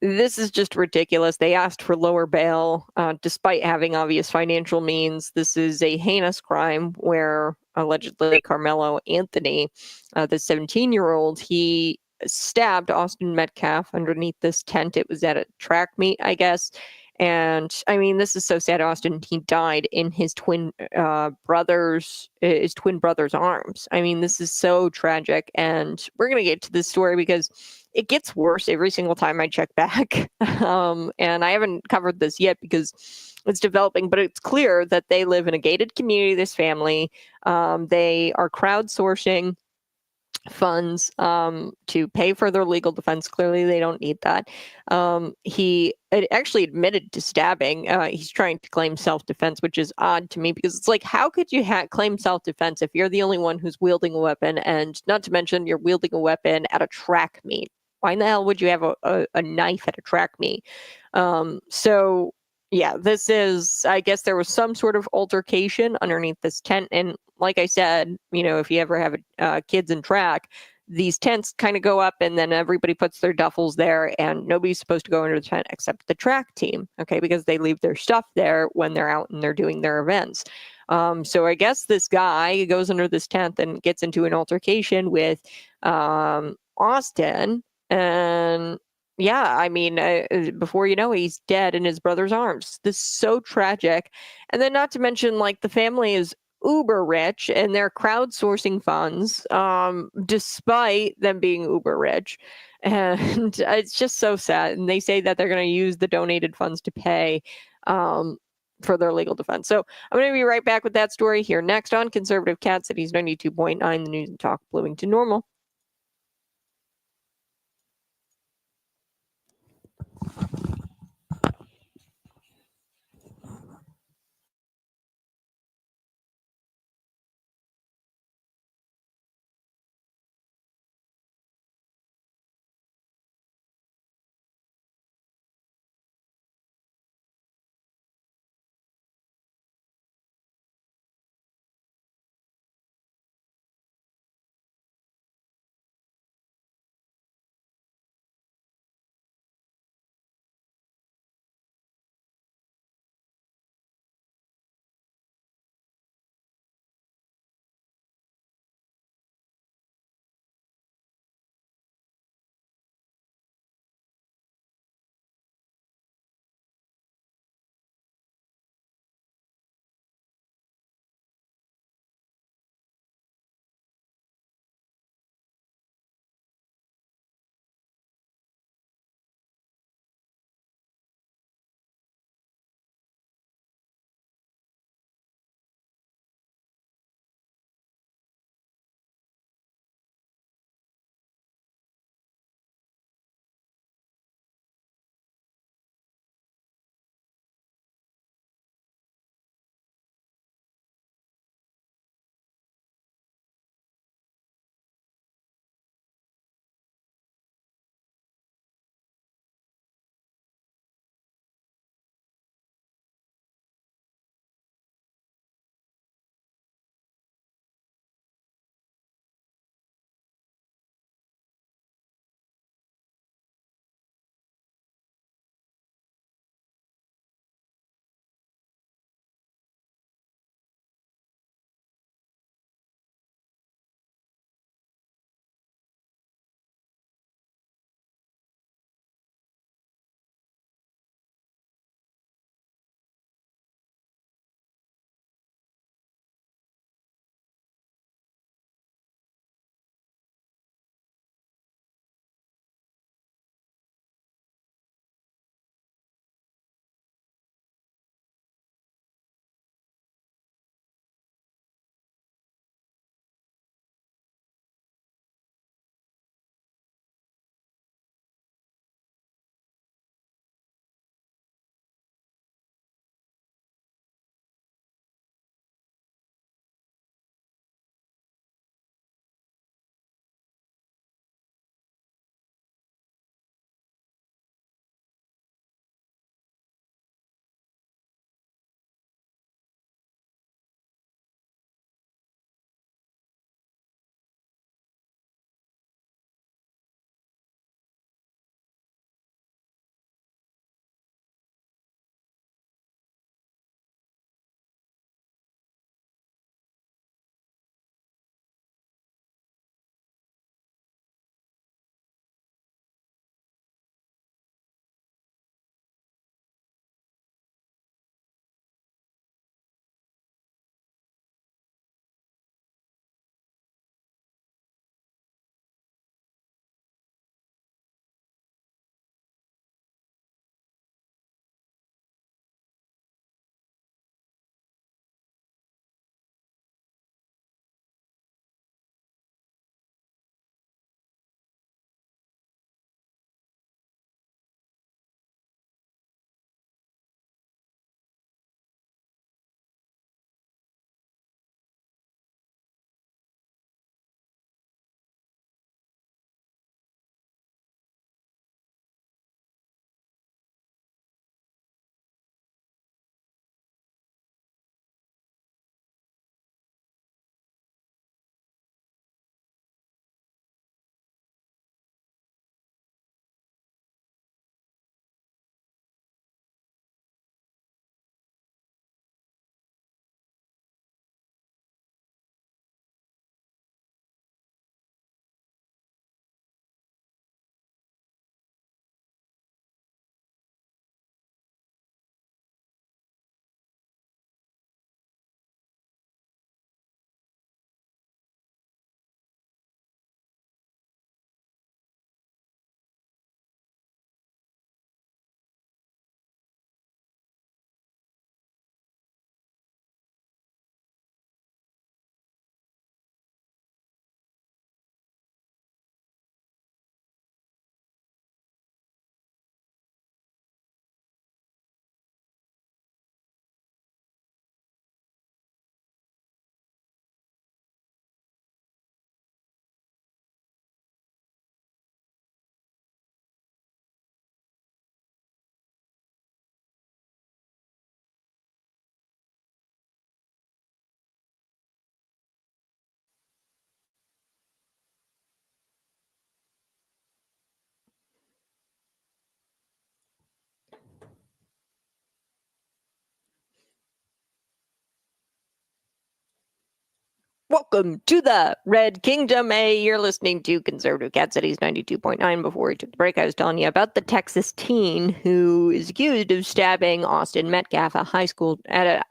this is just ridiculous. They asked for lower bail despite having obvious financial means. This is a heinous crime where allegedly Karmelo Anthony, the 17-year-old, he stabbed Austin Metcalf underneath this tent. It was at a track meet, I guess. And I mean, this is so sad. Austin, he died in his twin brother's arms. I mean, this is so tragic. And we're going to get to this story because it gets worse every single time I check back. And I haven't covered this yet because it's developing, but it's clear that they live in a gated community, this family. They are crowdsourcing funds to pay for their legal defense. Clearly, they don't need that. He actually admitted to stabbing. He's trying to claim self-defense, which is odd to me because it's like, how could you claim self-defense if you're the only one who's wielding a weapon, and not to mention you're wielding a weapon at a track meet? Why in the hell would you have a knife at a track meet? So yeah, I guess there was some sort of altercation underneath this tent. And like I said, if you ever have kids in track, these tents kind of go up and then everybody puts their duffels there, and nobody's supposed to go under the tent except the track team. Okay. Because they leave their stuff there when they're out and they're doing their events. So I guess this guy goes under this tent and gets into an altercation with Austin. And yeah, I mean, before you know it, he's dead in his brother's arms. This is so tragic. And then not to mention, like, the family is uber rich and they're crowdsourcing funds, despite them being uber rich. And it's just so sad. And they say that they're going to use the donated funds to pay for their legal defense. So I'm going to be right back with that story here next on Conservative Cat Cities 92.9, the News and Talk Bloomington Normal. Welcome to the Red Kingdom. Hey, you're listening to Conservative Cat Cities 92.9. Before we took the break, I was telling you about the Texas teen who is accused of stabbing Austin Metcalf at a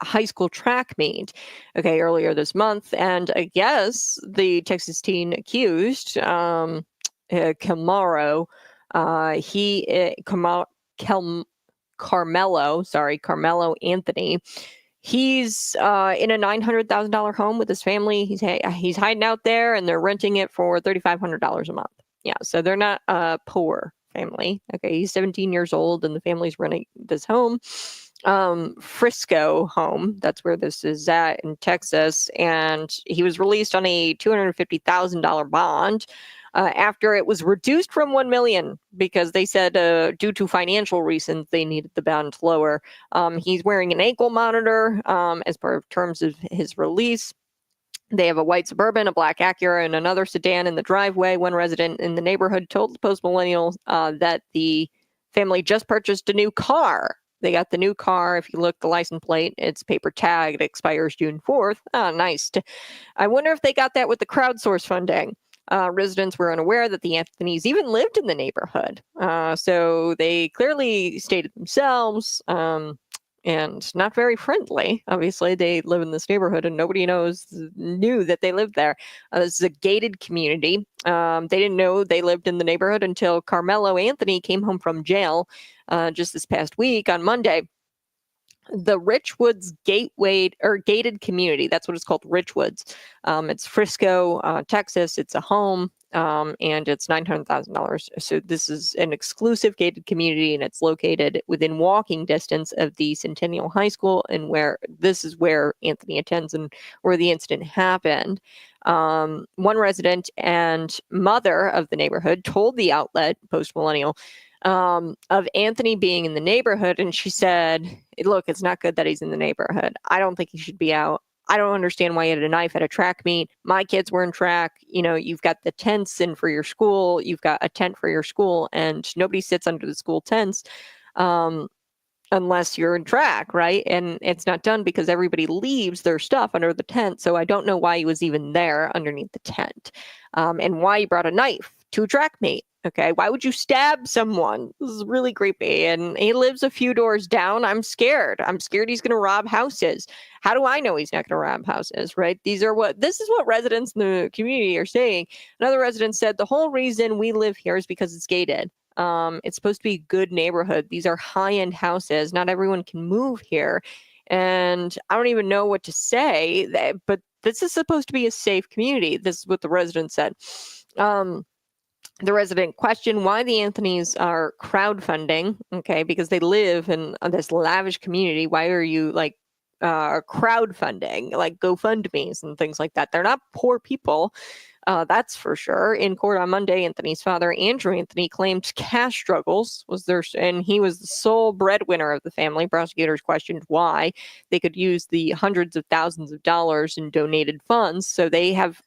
high school track meet. Okay, earlier this month, and I guess the Texas teen accused, Camaro, Karmelo Anthony. He's in a $900,000 home with his family. He's hiding out there, and they're renting it for $3,500 a month. Yeah, so they're not a poor family. Okay, he's 17 years old, and the family's renting this home, Frisco home. That's where this is at in Texas, and he was released on a $250,000 bond. After it was reduced from $1 million because they said due to financial reasons they needed the bond lower. He's wearing an ankle monitor as part of terms of his release. They have a white Suburban, a black Acura, and another sedan in the driveway. One resident in the neighborhood told the Post Millennial that the family just purchased a new car. They got the new car. If you look, the license plate, it's paper tag. It expires June 4th. Oh, nice. I wonder if they got that with the crowdsource funding. Residents were unaware that the Anthonys even lived in the neighborhood. So they clearly stated themselves and not very friendly. Obviously, they live in this neighborhood and nobody knew that they lived there. This is a gated community. They didn't know they lived in the neighborhood until Karmelo Anthony came home from jail just this past week on Monday. The Richwoods gated community. That's what it's called, Richwoods. It's Frisco, Texas. It's a home, and it's $900,000. So this is an exclusive gated community, and it's located within walking distance of the Centennial High School, and this is where Anthony attends and where the incident happened. One resident and mother of the neighborhood told the outlet, Post Millennial, of Anthony being in the neighborhood, and she said, look, it's not good that he's in the neighborhood. I don't think he should be out. I don't understand why he had a knife at a track meet. My kids were in track. You've got the tents in for your school. You've got a tent for your school, and nobody sits under the school tents unless you're in track, right? And it's not done because everybody leaves their stuff under the tent. So I don't know why he was even there underneath the tent, and why he brought a knife to a track meet. Okay, why would you stab someone? This is really creepy. And he lives a few doors down. I'm scared. I'm scared he's going to rob houses. How do I know he's not going to rob houses, right? This is what residents in the community are saying. Another resident said the whole reason we live here is because it's gated. It's supposed to be a good neighborhood. These are high-end houses. Not everyone can move here. And I don't even know what to say, but this is supposed to be a safe community. This is what the resident said. The resident questioned why the Anthonys are crowdfunding, okay, because they live in this lavish community. Why are you crowdfunding, like GoFundMes and things like that? They're not poor people, that's for sure. In court on Monday, Anthony's father, Andrew Anthony, claimed cash struggles and he was the sole breadwinner of the family. Prosecutors questioned why they could use the hundreds of thousands of dollars in donated funds. So they have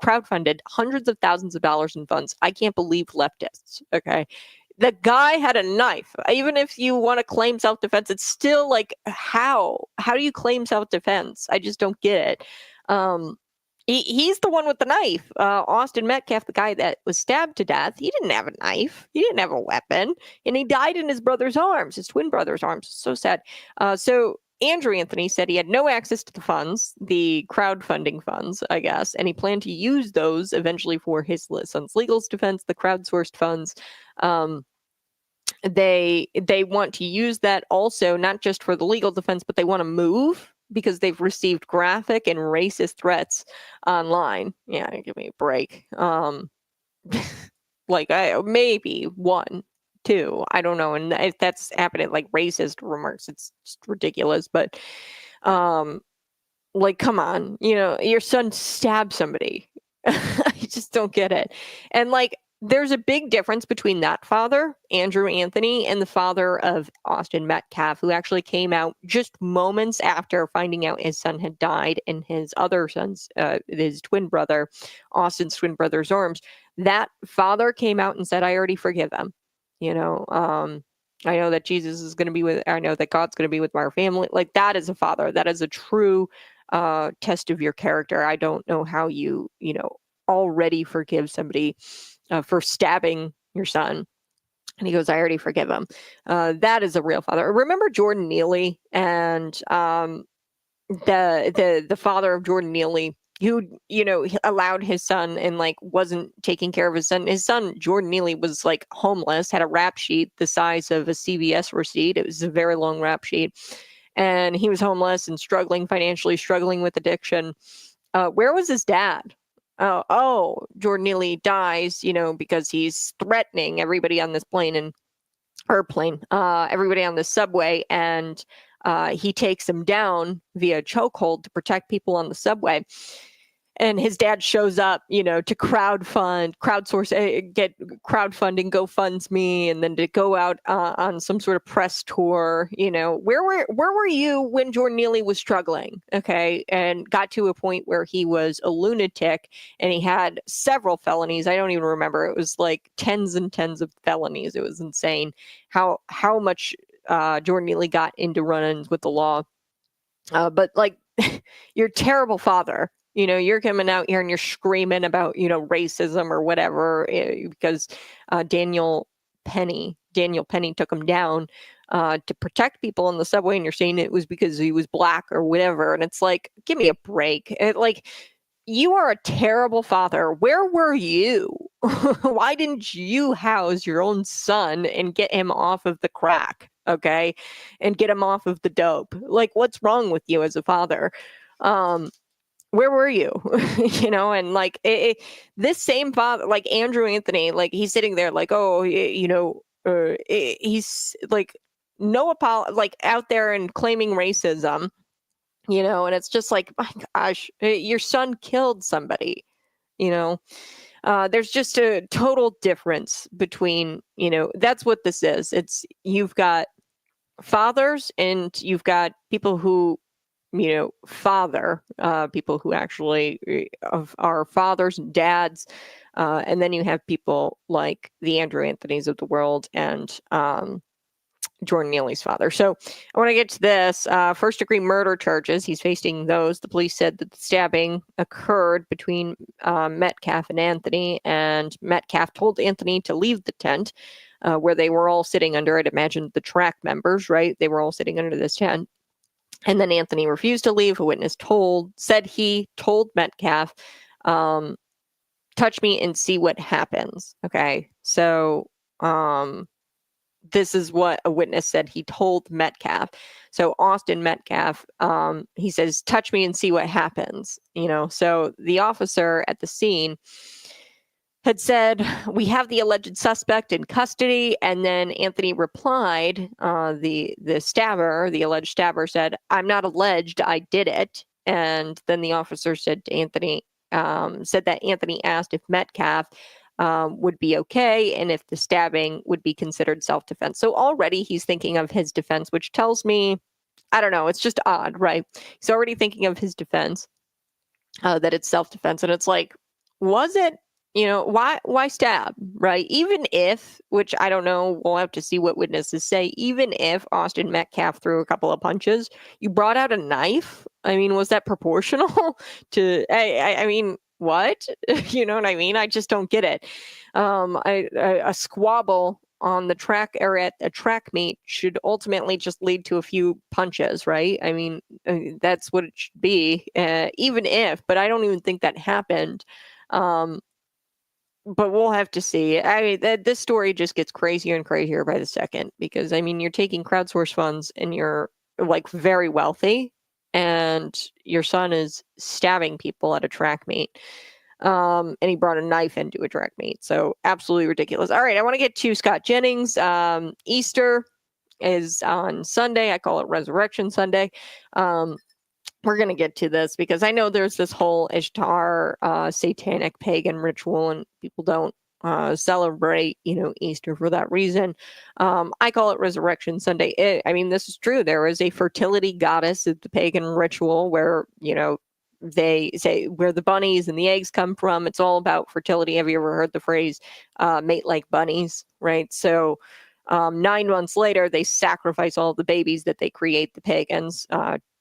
crowdfunded hundreds of thousands of dollars in funds. I can't believe leftists. Okay. The guy had a knife. Even if you want to claim self-defense, it's still like, how do you claim self-defense? I just don't get it. He's the one with the knife. Austin Metcalf, the guy that was stabbed to death, he didn't have a knife. He didn't have a weapon. And he died in his brother's arms, his twin brother's arms. So sad. So Andrew Anthony said he had no access to the funds, the crowdfunding funds, I guess, and he planned to use those eventually for his son's legal defense, the crowdsourced funds. They want to use that also, not just for the legal defense, but they want to move because they've received graphic and racist threats online. Yeah, give me a break. Maybe 1, 2, I don't know. And if that's happening, like racist remarks, it's just ridiculous. But come on, your son stabbed somebody. I just don't get it. And there's a big difference between that father, Andrew Anthony, and the father of Austin Metcalf, who actually came out just moments after finding out his son had died in his other son's, his twin brother, Austin's twin brother's arms. That father came out and said, I already forgive him. I know that Jesus is going to be I know that God's going to be with our family. That is a father. That is a true test of your character. I don't know how you already forgive somebody for stabbing your son. And he goes, I already forgive him. That is a real father. Remember Jordan Neely and the father of Jordan Neely, who allowed his son and like wasn't taking care of his son. His son Jordan Neely was like homeless, had a rap sheet the size of a CVS receipt. It was a very long rap sheet, and he was homeless and struggling financially, struggling with addiction. Where was his dad? Jordan Neely dies, because he's threatening everybody on this everybody on the subway, and he takes them down via chokehold to protect people on the subway. And his dad shows up, to get crowdfunding, GoFundMe, and then to go out on some sort of press tour. Where were you when Jordan Neely was struggling? Okay, and got to a point where he was a lunatic, and he had several felonies. I don't even remember. It was like tens and tens of felonies. It was insane how much Jordan Neely got into run-ins with the law. But like, you're a terrible father. You're coming out here and you're screaming about, racism or whatever, because Daniel Penny took him down to protect people on the subway, and you're saying it was because he was black or whatever. And it's like, give me a break. You are a terrible father. Where were you? Why didn't you house your own son and get him off of the crack? Okay. And get him off of the dope. Like, what's wrong with you as a father? Where were you? And like this same father, like Andrew Anthony, like he's sitting there like, he's like like out there and claiming racism, and it's just like, my gosh, your son killed somebody, there's just a total difference between, that's what this is. You've got fathers and you've got people who, father, people who actually are fathers and dads. And then you have people like the Andrew Anthonys of the world and Jordan Neely's father. So I want to get to this. First degree murder charges. He's facing those. The police said that the stabbing occurred between Metcalf and Anthony, and Metcalf told Anthony to leave the tent where they were all sitting under. I'd imagine the track members, right? They were all sitting under this tent. And then Anthony refused to leave. A witness said he told Metcalf, touch me and see what happens. Okay. So this is what a witness said he told Metcalf. So Austin Metcalf, he says, touch me and see what happens. So the officer at the scene had said, we have the alleged suspect in custody. And then Anthony replied, the alleged stabber said, I'm not alleged, I did it. And then the officer said to Anthony, said that Anthony asked if Metcalf would be okay and if the stabbing would be considered self-defense. So already he's thinking of his defense, which tells me, I don't know, it's just odd, right? He's already thinking of his defense, that it's self-defense. And it's like, was it? Why stab, right? Even if, which I don't know, we'll have to see what witnesses say, even if Austin Metcalf threw a couple of punches, you brought out a knife. I mean, was that proportional to, I mean, what? You know what I mean? I just don't get it. A squabble on the track or at a track meet should ultimately just lead to a few punches, right? I mean, that's what it should be, even if, but I don't even think that happened. But we'll have to see. I mean, this story just gets crazier and crazier by the second, because I mean, you're taking crowdsource funds and you're like very wealthy, and your son is stabbing people at a track meet. And he brought a knife into a track meet. So absolutely ridiculous. All right, I want to get to Scott Jennings. Easter is on Sunday. I call it Resurrection Sunday. We're going to get to this because I know there's this whole Ishtar satanic pagan ritual, and people don't celebrate, Easter for that reason. I call it Resurrection Sunday. I mean, this is true. There is a fertility goddess of the pagan ritual where, they say where the bunnies and the eggs come from. It's all about fertility. Have you ever heard the phrase mate like bunnies, right? So 9 months later, they sacrifice all the babies that they create, the pagans,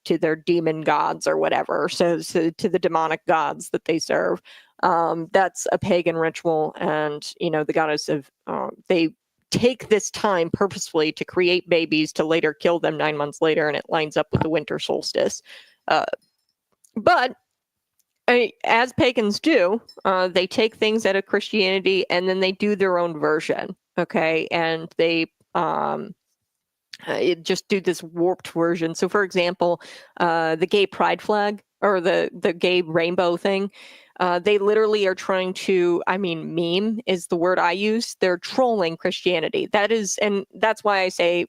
to their demon gods or whatever. So to the demonic gods that they serve. That's a pagan ritual, and the goddess of they take this time purposefully to create babies to later kill them 9 months later, and it lines up with the winter solstice. But as pagans do, they take things out of Christianity and then they do their own version. Okay, and they just do this warped version. So, for example, the gay pride flag or the gay rainbow thing, they literally are trying to, meme is the word I use. They're trolling Christianity. That is, and that's why I say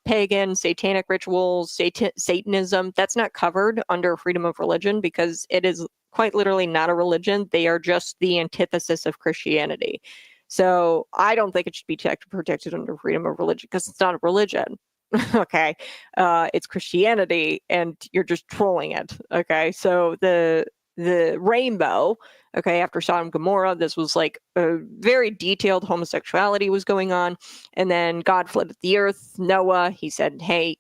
pagan, satanic rituals, Satanism, that's not covered under freedom of religion because it is quite literally not a religion. They are just the antithesis of Christianity. So I don't think it should be protected under freedom of religion because it's not a religion. Okay, it's Christianity, and you're just trolling it. Okay, so the rainbow. Okay, after Sodom and Gomorrah, this was like a very detailed homosexuality was going on, and then God flooded the earth. Noah, he said, "Hey,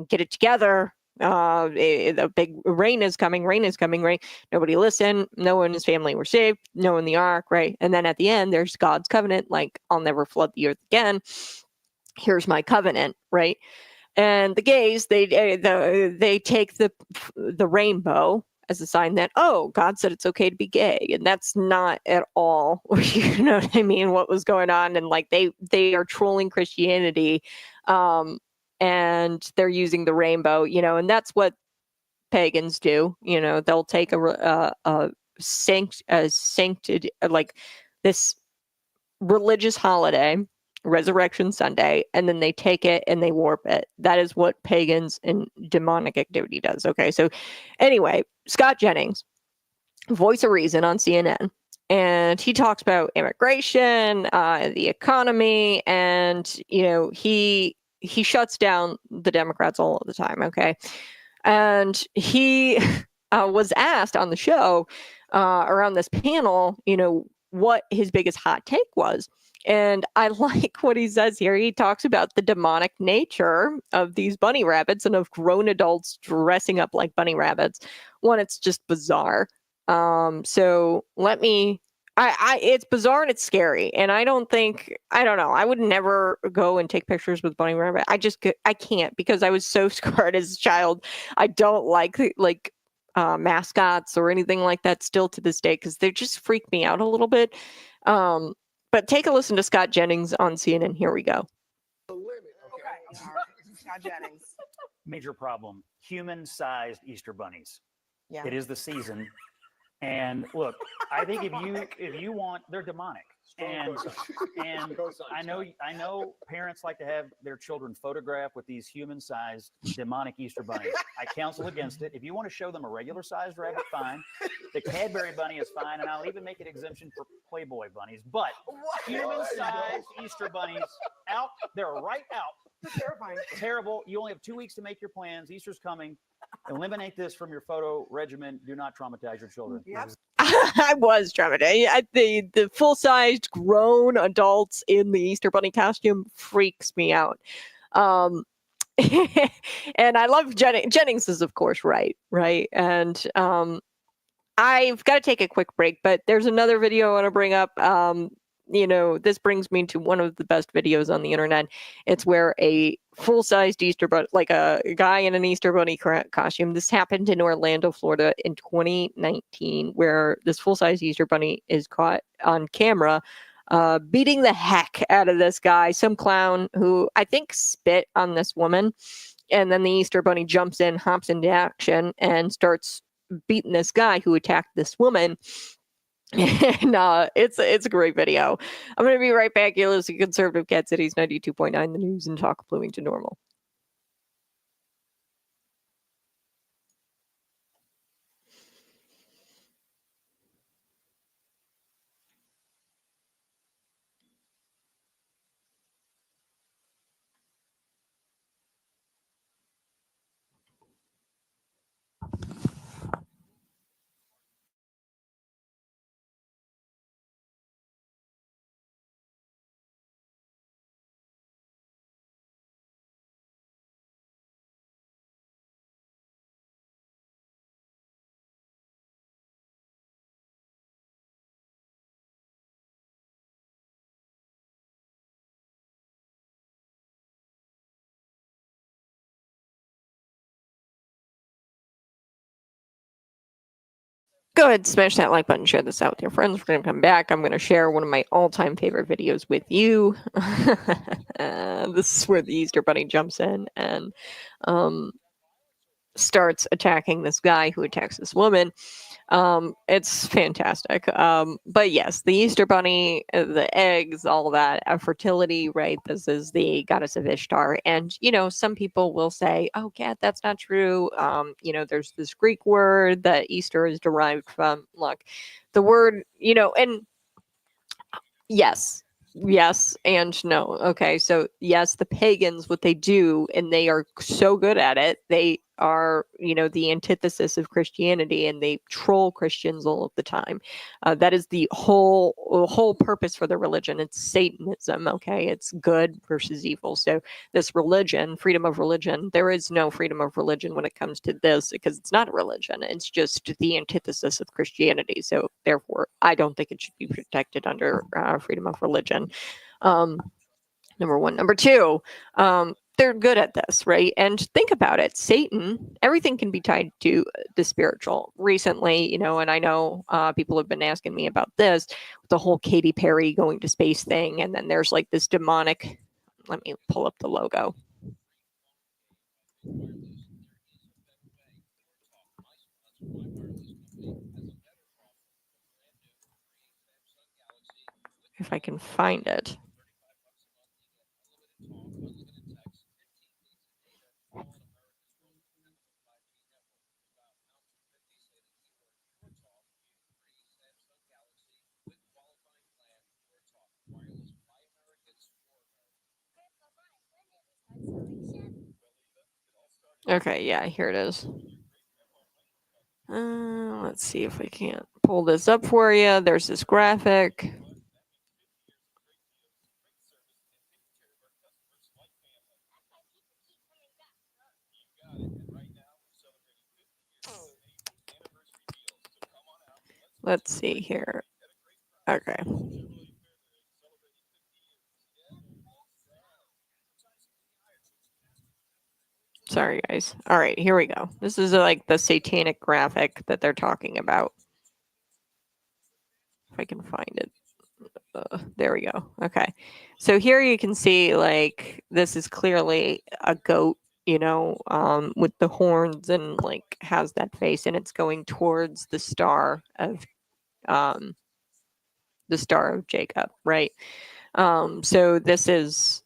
get it together. A big rain is coming. Rain is coming. Right? Nobody listened. Noah and his family were saved. Noah in the ark. Right? And then at the end, there's God's covenant. Like, I'll never flood the earth again. Here's my covenant, right? And the gays, they take the rainbow as a sign that, oh, God said it's okay to be gay, and that's not at all, you know what I mean, what was going on. And like they are trolling Christianity, and they're using the rainbow, and that's what pagans do. They'll take a sanctity, like this religious holiday, Resurrection Sunday, and then they take it and they warp it. That is what pagans and demonic activity does. Okay, so anyway, Scott Jennings, voice of reason on CNN, and he talks about immigration, the economy, and he shuts down the Democrats all of the time. Okay, and he was asked on the show around this panel, what his biggest hot take was. And I like what he says here. He talks about the demonic nature of these bunny rabbits and of grown adults dressing up like bunny rabbits. One, it's just bizarre. So let me. It's bizarre and it's scary, and I don't know. I would never go and take pictures with bunny rabbit. I can't because I was so scarred as a child. I don't like mascots or anything like that still to this day because they just freak me out a little bit. But take a listen to Scott Jennings on CNN. Here we go. Scott Jennings. Major problem: human-sized Easter bunnies. Yeah. It is the season, and look, I think if you want, they're demonic. And I know parents like to have their children photographed with these human-sized demonic Easter bunnies. I counsel against it. If you want to show them a regular-sized rabbit, fine. The Cadbury bunny is fine, and I'll even make an exemption for Playboy bunnies. But human-sized Easter bunnies, out. They're right out. It's terrifying. Terrible. You only have 2 weeks to make your plans. Easter's coming. Eliminate this from your photo regimen. Do not traumatize your children. Yep. I was traumatized. The full-sized grown adults in the Easter bunny costume freaks me out. And I love Jennings is of course right. And I've got to take a quick break, but there's another video I want to bring up. This brings me to one of the best videos on the internet. It's where a full-sized Easter bunny, like a guy in an Easter bunny costume. This happened in Orlando, Florida in 2019, where this full-sized Easter bunny is caught on camera beating the heck out of this guy, some clown who I think spit on this woman. And then the Easter bunny jumps in, hops into action, and starts beating this guy who attacked this woman. And it's a great video. I'm going to be right back. You're listening to Conservative Cat Cities 92.9 The News and Talk Bloomington Normal. go ahead, smash that like button, share this out with your friends. We're going to come back. I'm going to share one of my all-time favorite videos with you. This is where the Easter Bunny jumps in and starts attacking this guy who attacks this woman. It's fantastic. But yes, the Easter Bunny, the eggs, all that, fertility, right? This is the goddess of Ishtar. And, you know, some people will say, oh, Kat, that's not true. You know, there's this Greek word that Easter is derived from. Look, the word, you know, and yes. Yes and no. Okay, so yes, the pagans, what they do, and they are so good at it, they are, you know, the antithesis of Christianity, and they troll Christians all of the time. That is the whole purpose for the religion. It's Satanism. Okay, it's good versus evil. So this religion, freedom of religion, there is no freedom of religion when it comes to this, because it's not a religion. It's just the antithesis of Christianity. So therefore, I don't think it should be protected under freedom of religion. Number one. Number two, they're good at this, right? And think about it. Satan, everything can be tied to the spiritual. Recently, you know, and I know people have been asking me about this, the whole Katy Perry going to space thing. And then there's like this demonic, let me pull up the logo. If I can find it. Okay, yeah, here it is. Let's see if I can't pull this up for you. There's this graphic. Let's see here. Okay. Sorry, guys. All right, here we go. This is like the satanic graphic that they're talking about. If I can find it. There we go. Okay. So here you can see, like, this is clearly a goat, you know, with the horns and like has that face, and it's going towards the star of Jacob, right? So this is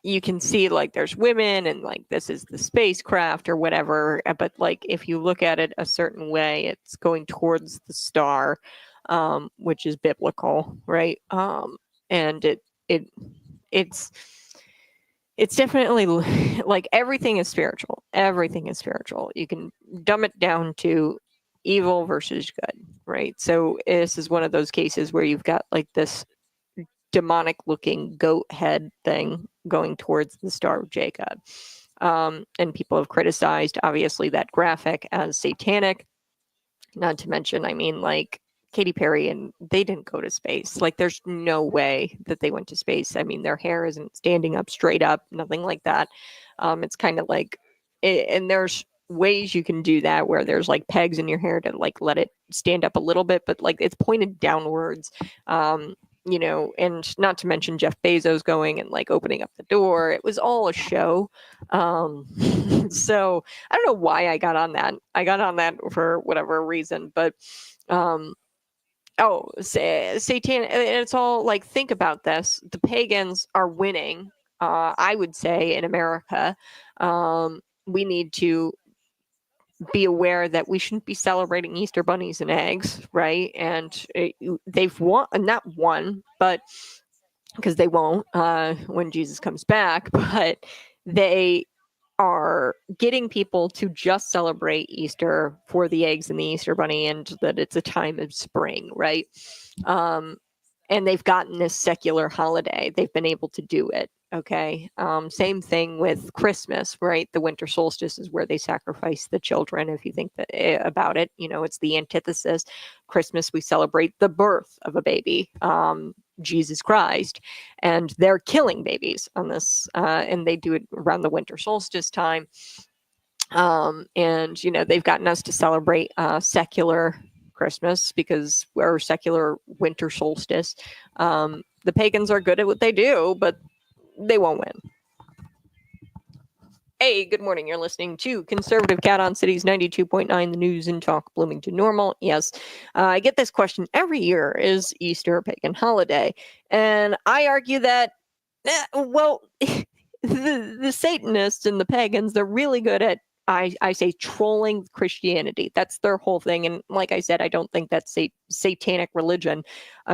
you can see like there's women and like this is the spacecraft or whatever, but like if you look at it a certain way, it's going towards the star, which is biblical, right? And it's definitely like everything is spiritual. Everything is spiritual. You can dumb it down to evil versus good, right? So this is one of those cases where you've got like this demonic looking goat head thing going towards the Star of Jacob. And people have criticized, obviously, that graphic as satanic. Not to mention, I mean, like Katy Perry, and they didn't go to space. Like, there's no way that they went to space. I mean, their hair isn't standing up straight up, nothing like that. It's kind of like, and there's ways you can do that where there's like pegs in your hair to like let it stand up a little bit, but like it's pointed downwards. You know, and not to mention Jeff Bezos going and like opening up the door. It was all a show. So I don't know why I got on that. I got on that for whatever reason, but Satan, it's all like, think about this. The pagans are winning. I would say in America, we need to be aware that we shouldn't be celebrating Easter bunnies and eggs, right? And they've won, not won, but because they won't when Jesus comes back, but they are getting people to just celebrate Easter for the eggs and the Easter bunny, and that it's a time of spring, right? And they've gotten this secular holiday. They've been able to do it. Okay. Same thing with Christmas, right? The winter solstice is where they sacrifice the children. If you think that, about it, you know, it's the antithesis. Christmas, we celebrate the birth of a baby, Jesus Christ, and they're killing babies on this, and they do it around the winter solstice time. And, they've gotten us to celebrate secular Christmas because we're secular winter solstice. The pagans are good at what they do, but they won't win. Hey, good morning. You're listening to Conservative Cat on Cities 92.9, the news and talk Bloomington Normal. Yes, I get this question every year. Is Easter a pagan holiday? And I argue that, the Satanists and the pagans, they're really good at, I say, trolling Christianity. That's their whole thing. And like I said, I don't think that satanic religion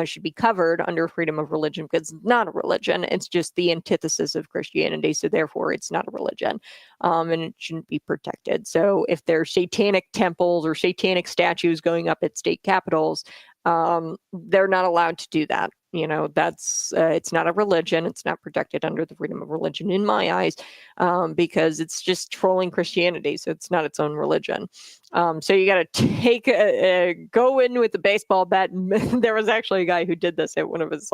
should be covered under freedom of religion because it's not a religion. It's just the antithesis of Christianity. So therefore, it's not a religion, and it shouldn't be protected. So if there's satanic temples or satanic statues going up at state capitals, they're not allowed to do that. That's it's not a religion. It's not protected under the freedom of religion in my eyes, because it's just trolling Christianity. So it's not its own religion. So you got to go in with the baseball bat. There was actually a guy who did this at one of his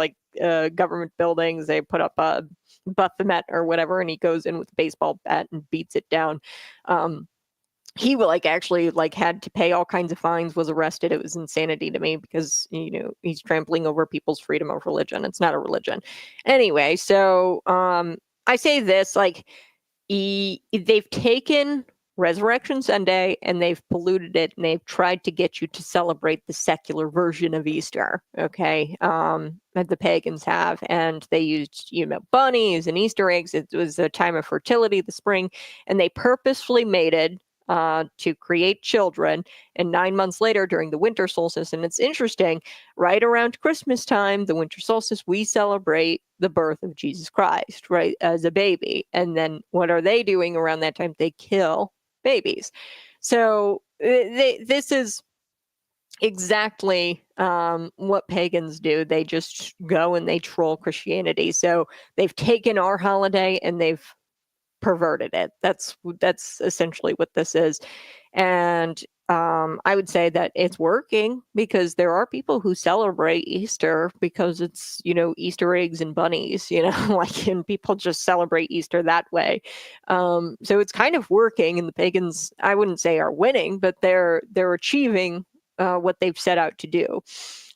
government buildings. They put up a Baphomet or whatever, and he goes in with a baseball bat and beats it down. He actually had to pay all kinds of fines, was arrested. It was insanity to me because he's trampling over people's freedom of religion. It's not a religion. Anyway, so I say this, they've taken Resurrection Sunday and they've polluted it, and they've tried to get you to celebrate the secular version of Easter, okay, that the pagans have. And they used bunnies and Easter eggs. It was a time of fertility, the spring, and they purposefully mated to create children. And 9 months later, during the winter solstice, and it's interesting, right around Christmas time, the winter solstice, we celebrate the birth of Jesus Christ, right, as a baby. And then what are they doing around that time? They kill babies. So this is exactly what pagans do. They just go and they troll Christianity. So they've taken our holiday and they've perverted it. That's essentially what this is. And I would say that it's working because there are people who celebrate Easter because it's, Easter eggs and bunnies, and people just celebrate Easter that way. So it's kind of working, and the pagans, I wouldn't say are winning, but they're achieving what they've set out to do.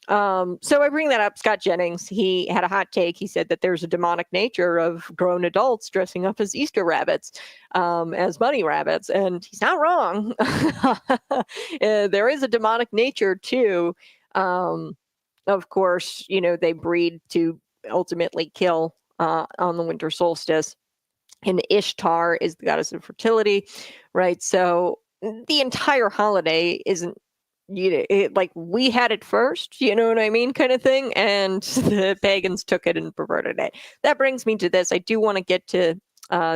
So I bring that up. Scott Jennings, he had a hot take. He said that there's a demonic nature of grown adults dressing up as Easter rabbits, as bunny rabbits, and he's not wrong. There is a demonic nature too. Of course, they breed to ultimately kill on the winter solstice. And Ishtar is the goddess of fertility, right? So the entire holiday isn't, we had it first, you know what I mean, kind of thing, and the pagans took it and perverted it. That brings me to this. I do want to get to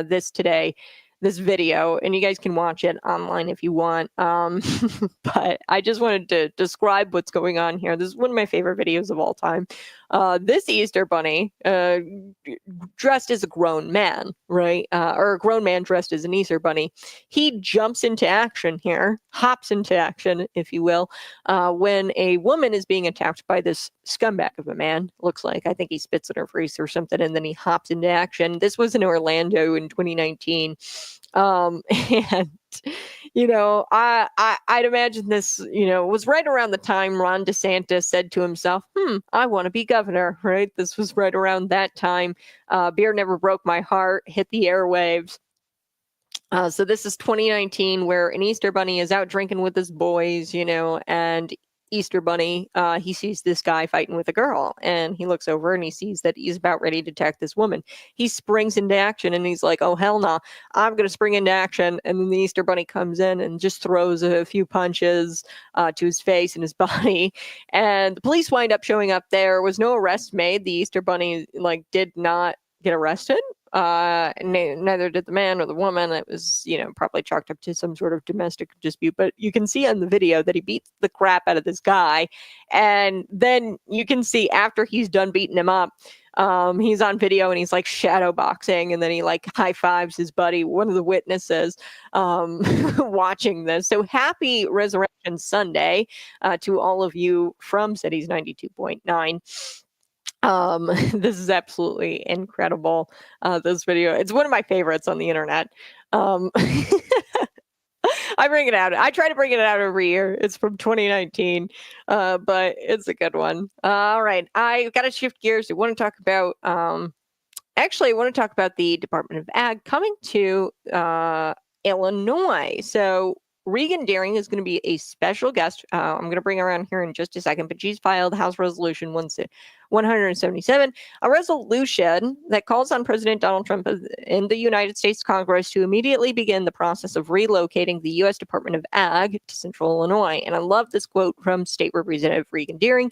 this today, this video, and you guys can watch it online if you want. But I just wanted to describe what's going on here. This is one of my favorite videos of all time. This Easter bunny, dressed as a grown man, right? Or a grown man dressed as an Easter bunny. He jumps into action here, hops into action, if you will, when a woman is being attacked by this scumbag of a man. Looks like, I think he spits in her face or something, and then he hops into action. This was in Orlando in 2019. And I'd imagine this, was right around the time Ron DeSantis said to himself, I want to be governor, right? This was right around that time. Beer Never Broke My Heart hit the airwaves. So this is 2019, where an Easter bunny is out drinking with his boys, and Easter bunny, he sees this guy fighting with a girl, and he looks over and he sees that he's about ready to attack this woman. He springs into action, and he's like, oh, hell no, I'm going to spring into action. And then the Easter bunny comes in and just throws a few punches to his face and his body. And the police wind up showing up. There was no arrest made. The Easter bunny did not get arrested. Neither did the man or the woman. It was, probably chalked up to some sort of domestic dispute. But you can see on the video that he beats the crap out of this guy. And then you can see after he's done beating him up, he's on video and he's shadow boxing, and then he high fives his buddy, one of the witnesses, watching this. So happy Resurrection Sunday to all of you from Cities 92.9. This is absolutely incredible. This video, it's one of my favorites on the internet. I bring it out. I try to bring it out every year. It's from 2019, but it's a good one. All right, I got to shift gears. I want to talk about. Actually, I want to talk about the Department of Ag coming to Illinois. So Regan Deering is going to be a special guest. I'm going to bring her around here in just a second, but she's filed House Resolution 177, a resolution that calls on President Donald Trump in the United States Congress to immediately begin the process of relocating the U.S. Department of Ag to Central Illinois. And I love this quote from State Representative Regan Deering.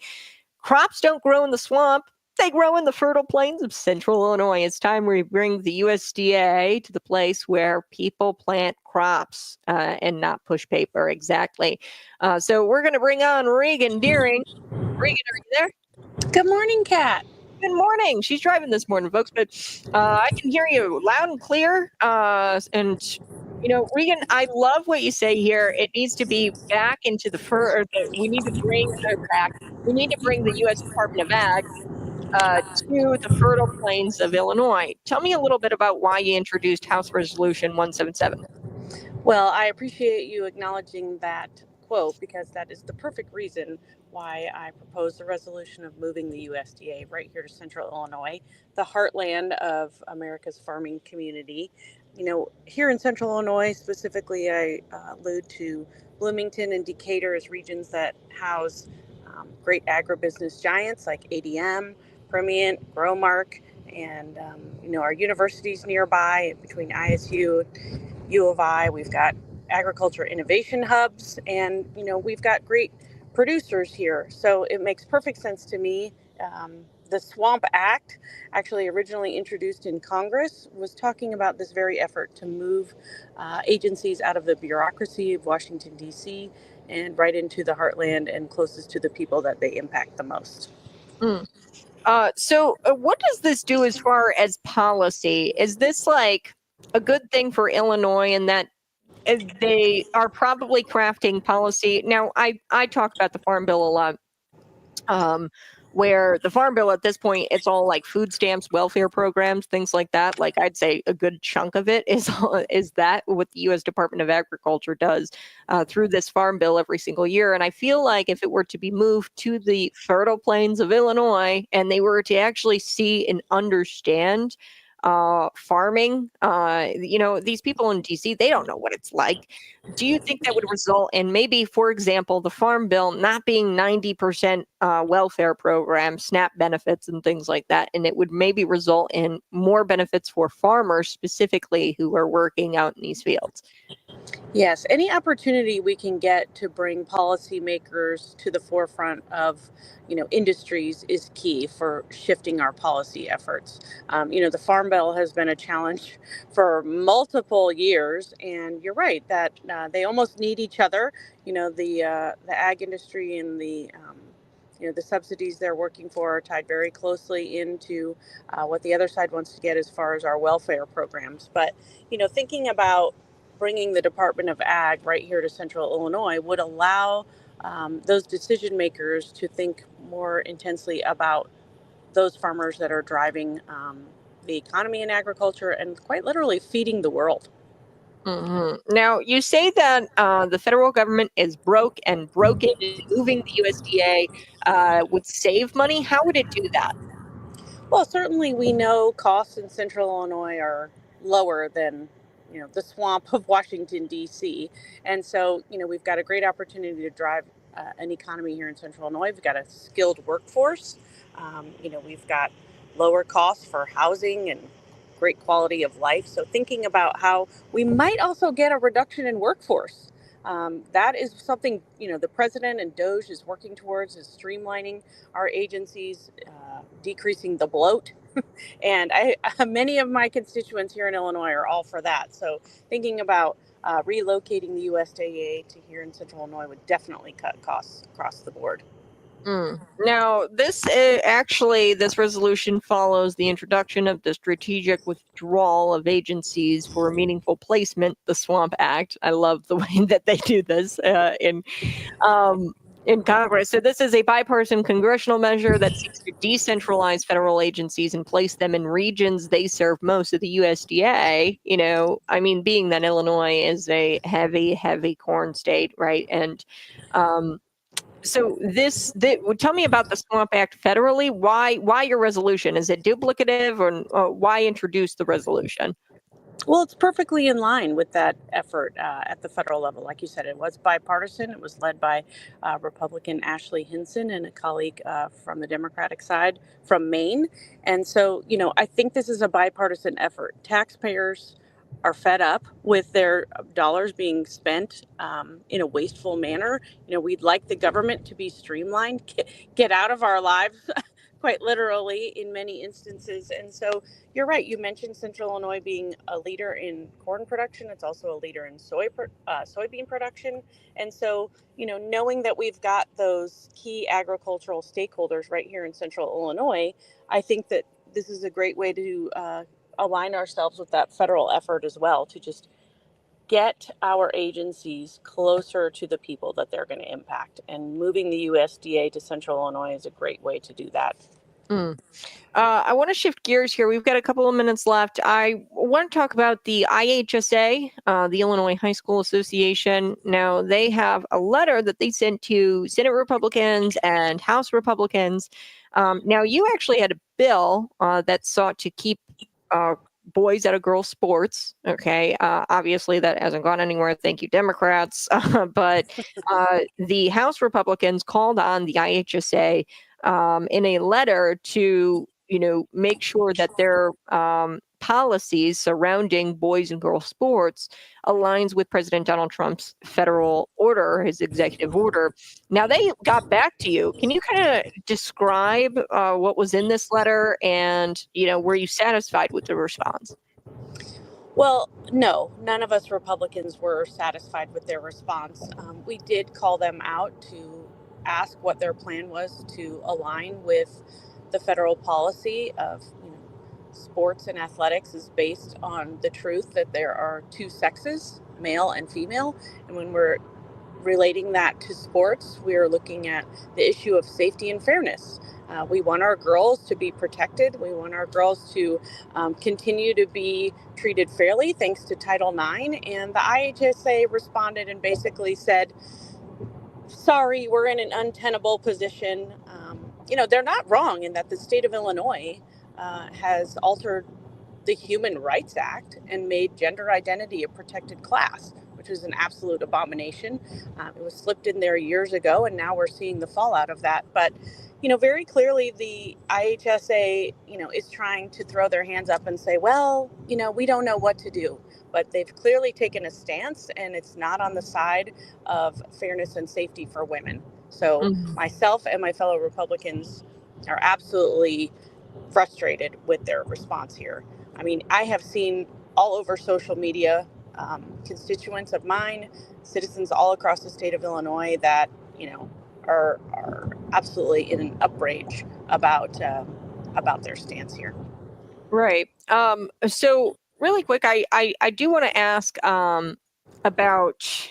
Crops don't grow in the swamp. They grow in the fertile plains of Central Illinois. It's time we bring the USDA to the place where people plant crops and not push paper. Exactly. So we're going to bring on Regan Deering. Regan, are you there? Good morning, Kat. Good morning. She's driving this morning, folks, but I can hear you loud and clear. And Regan, I love what you say here. It needs to be back into we need to bring the U.S. Department of Ag to the fertile plains of Illinois. Tell me a little bit about why you introduced House Resolution 177. Well, I appreciate you acknowledging that quote because that is the perfect reason why I proposed the resolution of moving the USDA right here to Central Illinois, the heartland of America's farming community. Here in Central Illinois, specifically, I allude to Bloomington and Decatur as regions that house great agribusiness giants like ADM, Primient, Growmark, and our universities nearby between ISU, U of I. We've got agriculture innovation hubs, and we've got great producers here. So it makes perfect sense to me. The Swamp Act, actually originally introduced in Congress, was talking about this very effort to move agencies out of the bureaucracy of Washington, D.C., and right into the heartland and closest to the people that they impact the most. So what does this do as far as policy? Is this like a good thing for Illinois in that they are probably crafting policy? Now, I talk about the Farm Bill a lot, where the Farm Bill at this point, it's all like food stamps, welfare programs, things like that. Like I'd say a good chunk of it is that what the U.S. Department of Agriculture does through this Farm Bill every single year. And I feel like if it were to be moved to the fertile plains of Illinois and they were to actually see and understand farming, these people in DC, they don't know what it's like. Do you think that would result in maybe, for example, the Farm Bill not being 90% welfare programs, SNAP benefits and things like that, and it would maybe result in more benefits for farmers specifically who are working out in these fields? Yes, any opportunity we can get to bring policymakers to the forefront of, industries is key for shifting our policy efforts. The Farm Bill has been a challenge for multiple years, and you're right that they almost need each other. The ag industry and the subsidies they're working for are tied very closely into what the other side wants to get as far as our welfare programs. But, thinking about bringing the Department of Ag right here to Central Illinois would allow those decision makers to think more intensely about those farmers that are driving the economy in agriculture and quite literally feeding the world. Mm-hmm. Now, you say that the federal government is broke and broken, and moving the USDA would save money. How would it do that? Well, certainly we know costs in Central Illinois are lower than the swamp of Washington, D.C. And so, we've got a great opportunity to drive an economy here in Central Illinois. We've got a skilled workforce. We've got lower costs for housing and great quality of life. So thinking about how we might also get a reduction in workforce. That is something, the president and DOJ is working towards, is streamlining our agencies, decreasing the bloat. And many of my constituents here in Illinois are all for that. So thinking about relocating the USDA to here in Central Illinois would definitely cut costs across the board. Now, this resolution follows the introduction of the strategic withdrawal of agencies for meaningful placement, the Swamp Act. I love the way that they do this. in Congress. So this is a bipartisan congressional measure that seeks to decentralize federal agencies and place them in regions they serve most of the USDA. I mean, being that Illinois is a heavy, heavy corn state, right? And um, so tell me about the Swamp Act federally. Why your resolution? Is it duplicative, or why introduce the resolution? Well, it's perfectly in line with that effort at the federal level. Like you said, it was bipartisan. It was led by Republican Ashley Hinson and a colleague from the Democratic side from Maine. And so, I think this is a bipartisan effort. Taxpayers are fed up with their dollars being spent in a wasteful manner. We'd like the government to be streamlined, get out of our lives, quite literally in many instances. And so you're right. You mentioned Central Illinois being a leader in corn production. It's also a leader in soybean production. And so, knowing that we've got those key agricultural stakeholders right here in Central Illinois, I think that this is a great way to align ourselves with that federal effort as well, to just get our agencies closer to the people that they're going to impact. And moving the USDA to Central Illinois is a great way to do that. Mm. I want to shift gears here. We've got a couple of minutes left. I want to talk about the IHSA, the Illinois High School Association. Now, they have a letter that they sent to Senate Republicans and House Republicans. Now, you actually had a bill that sought to keep boys out of girls' sports. Okay. Obviously, that hasn't gone anywhere. Thank you, Democrats. But the House Republicans called on the IHSA in a letter to, make sure that their policies surrounding boys and girls sports aligns with President Donald Trump's federal order, his executive order. Now, they got back to you. Can you kind of describe what was in this letter, and, were you satisfied with the response? Well, no, none of us Republicans were satisfied with their response. We did call them out to ask what their plan was to align with the federal policy of, sports and athletics is based on the truth that there are two sexes, male and female. And when we're relating that to sports, we are looking at the issue of safety and fairness. We want our girls to be protected. We want our girls to continue to be treated fairly thanks to Title IX. And the IHSA responded and basically said, sorry, we're in an untenable position. They're not wrong in that the state of Illinois has altered the Human Rights Act and made gender identity a protected class, which is an absolute abomination. It was slipped in there years ago, and now we're seeing the fallout of that. But, very clearly the IHSA, is trying to throw their hands up and say, well, we don't know what to do. But they've clearly taken a stance, and it's not on the side of fairness and safety for women. So myself and my fellow Republicans are absolutely frustrated with their response here. I mean, I have seen all over social media constituents of mine, citizens all across the state of Illinois that, are absolutely in an outrage about their stance here. Right. So really quick, I do want to ask about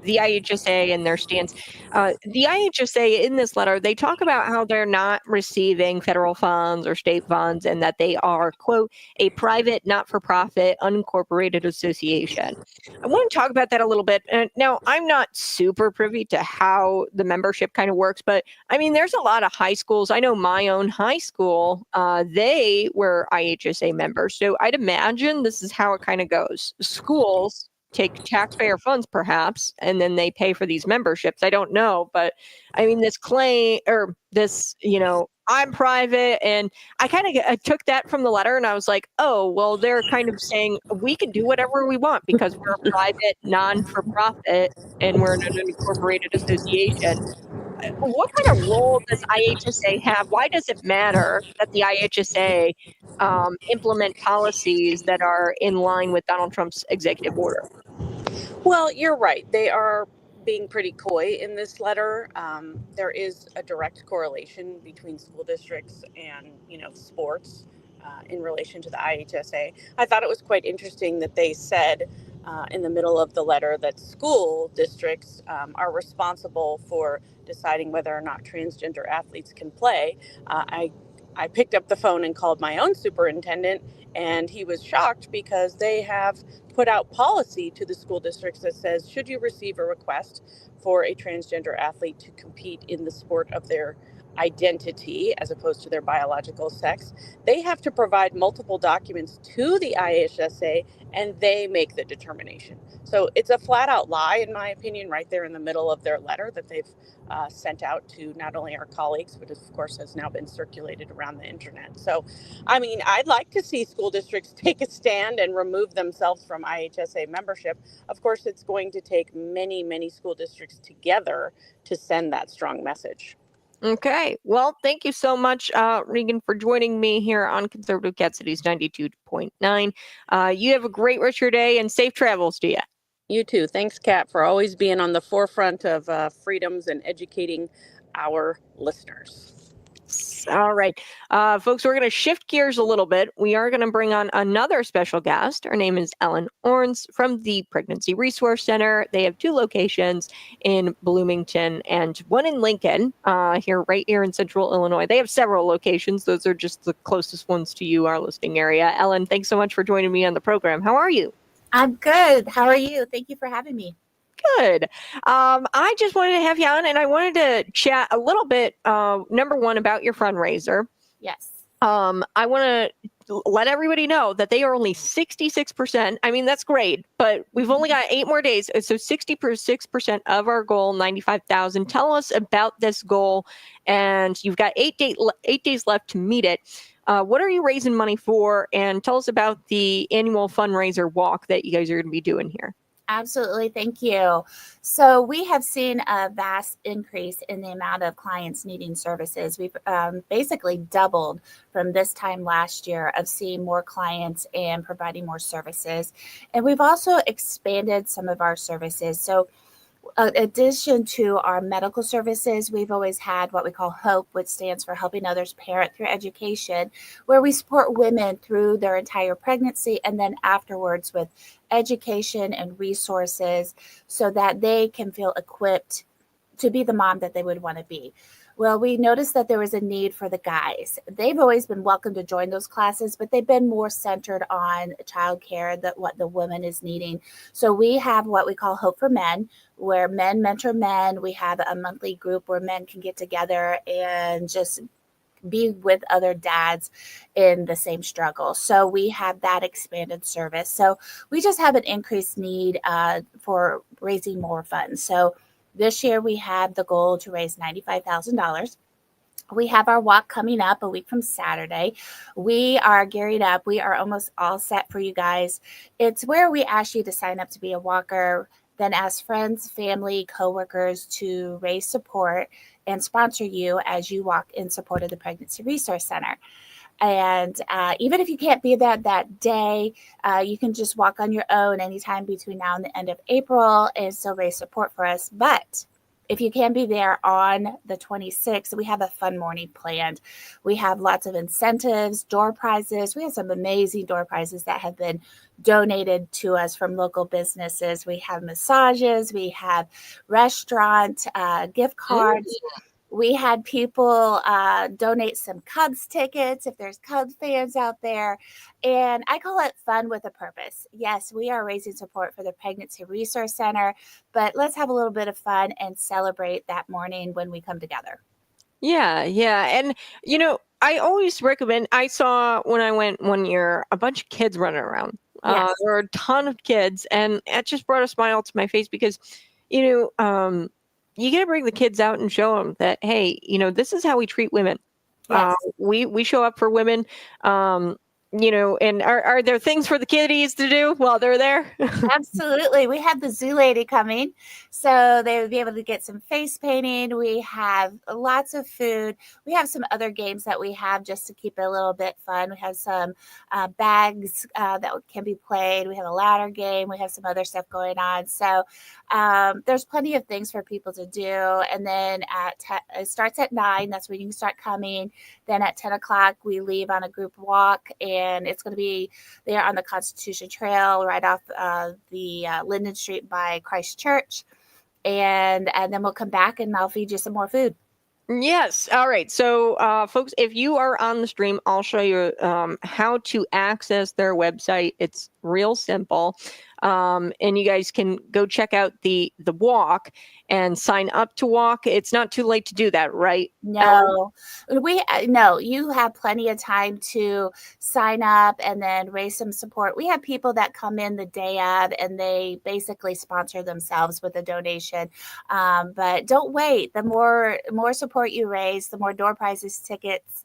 the IHSA and their stance. The IHSA, in this letter, they talk about how they're not receiving federal funds or state funds, and that they are, quote, a private, not-for-profit, unincorporated association. I want to talk about that a little bit. Now, I'm not super privy to how the membership kind of works, but I mean, there's a lot of high schools. I know my own high school, they were IHSA members. So I'd imagine this is how it kind of goes. Schools take taxpayer funds perhaps, and then they pay for these memberships. I don't know, but I mean, this claim, or this, I'm private, and I kind of took that from the letter, and I was like, oh, well, they're kind of saying we can do whatever we want because we're a private, non-for-profit, and we're an unincorporated association. What kind of role does IHSA have? Why does it matter that the IHSA implement policies that are in line with Donald Trump's executive order? Well, you're right. They are being pretty coy in this letter. There is a direct correlation between school districts and, sports in relation to the IHSA. I thought it was quite interesting that they said in the middle of the letter that school districts are responsible for deciding whether or not transgender athletes can play. I picked up the phone and called my own superintendent, and he was shocked because they have put out policy to the school districts that says, should you receive a request for a transgender athlete to compete in the sport of their identity as opposed to their biological sex, they have to provide multiple documents to the IHSA and they make the determination. So it's a flat out lie, in my opinion, right there in the middle of their letter that they've sent out to not only our colleagues, but of course has now been circulated around the internet. So, I mean, I'd like to see school districts take a stand and remove themselves from IHSA membership. Of course, it's going to take many, many school districts together to send that strong message. Okay. Well, thank you so much, Regan, for joining me here on Conservative Cat Cities 92.9. You have a great rest of your day and safe travels to you. You too. Thanks, Kat, for always being on the forefront of freedoms and educating our listeners. All right. Folks, we're going to shift gears a little bit. We are going to bring on another special guest. Her name is Ellen Orns from the Pregnancy Resource Center. They have 2 locations in Bloomington and one in Lincoln, right here in central Illinois. They have several locations. Those are just the closest ones to you, our listening area. Ellen, thanks so much for joining me on the program. How are you? I'm good. How are you? Thank you for having me. Good. I just wanted to have you on, and I wanted to chat a little bit, number one, about your fundraiser. Yes. I want to let everybody know that they are only 66%. I mean, that's great, but we've only got 8 more days. So 66% of our goal, 95,000. Tell us about this goal, and you've got 8 days left to meet it. What are you raising money for? And tell us about the annual fundraiser walk that you guys are going to be doing here. Absolutely. Thank you. So we have seen a vast increase in the amount of clients needing services. We've basically doubled from this time last year of seeing more clients and providing more services. And we've also expanded some of our services. So in addition to our medical services, we've always had what we call HOPE, which stands for Helping Others Parent Through Education, where we support women through their entire pregnancy and then afterwards with education and resources so that they can feel equipped to be the mom that they would want to be. Well, we noticed that there was a need for the guys. They've always been welcome to join those classes, but they've been more centered on childcare, that what the woman is needing. So we have what we call Hope for Men, where men mentor men. We have a monthly group where men can get together and just be with other dads in the same struggle. So we have that expanded service. So we just have an increased need for raising more funds. So this year we had the goal to raise $95,000. We have our walk coming up a week from Saturday. We are gearing up. We are almost all set for you guys. It's where we ask you to sign up to be a walker, then ask friends, family, coworkers to raise support and sponsor you as you walk in support of the Pregnancy Resource Center. And even if you can't be there that day, you can just walk on your own anytime between now and the end of April and still raise support for us. But if you can be there on the 26th, we have a fun morning planned. We have lots of incentives, door prizes. We have some amazing door prizes that have been donated to us from local businesses. We have massages. We have restaurant gift cards. We had people donate some Cubs tickets if there's Cubs fans out there. And I call it fun with a purpose. Yes, we are raising support for the Pregnancy Resource Center, but let's have a little bit of fun and celebrate that morning when we come together. Yeah, yeah. And, you know, I always recommend, I saw when I went one year, a bunch of kids running around. Yes. There were a ton of kids, and it just brought a smile to my face because, you know, you got to bring the kids out and show them that, hey, you know, this is how we treat women. Yes. We show up for women, you know, and are there things for the kiddies to do while they're there? Absolutely. We have the zoo lady coming, so they would be able to get some face painting. We have lots of food. We have some other games that we have just to keep it a little bit fun. We have some bags that can be played. We have a ladder game. We have some other stuff going on. So there's plenty of things for people to do. And then it starts at 9. That's when you can start coming. Then at 10 o'clock, we leave on a group walk, and and it's going to be there on the Constitution Trail right off the Linden Street by Christ Church. And then we'll come back and I'll feed you some more food. Yes. All right. So, folks, if you are on the stream, I'll show you how to access their website. It's real simple. And you guys can go check out the walk and sign up to walk. It's not too late to do that, right? No, no, you have plenty of time to sign up and then raise some support. We have people that come in the day of and they basically sponsor themselves with a donation. But don't wait. The more support you raise, the more door prize tickets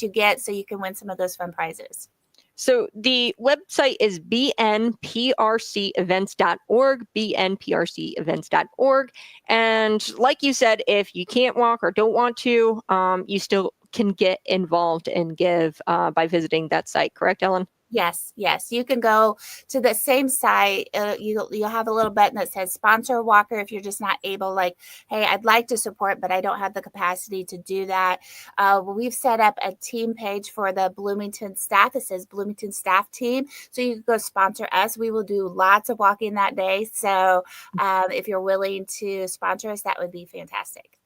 you get, so you can win some of those fun prizes. So the website is bnprcevents.org, bnprcevents.org. And like you said, if you can't walk or don't want to, you still can get involved and give by visiting that site. Correct, Ellen? Yes. You can go to the same site. You'll have a little button that says sponsor a walker if you're just not able, like, hey, I'd like to support, but I don't have the capacity to do that. We've set up a team page for the Bloomington staff. It says Bloomington staff team. So you can go sponsor us. We will do lots of walking that day. So if you're willing to sponsor us, that would be fantastic.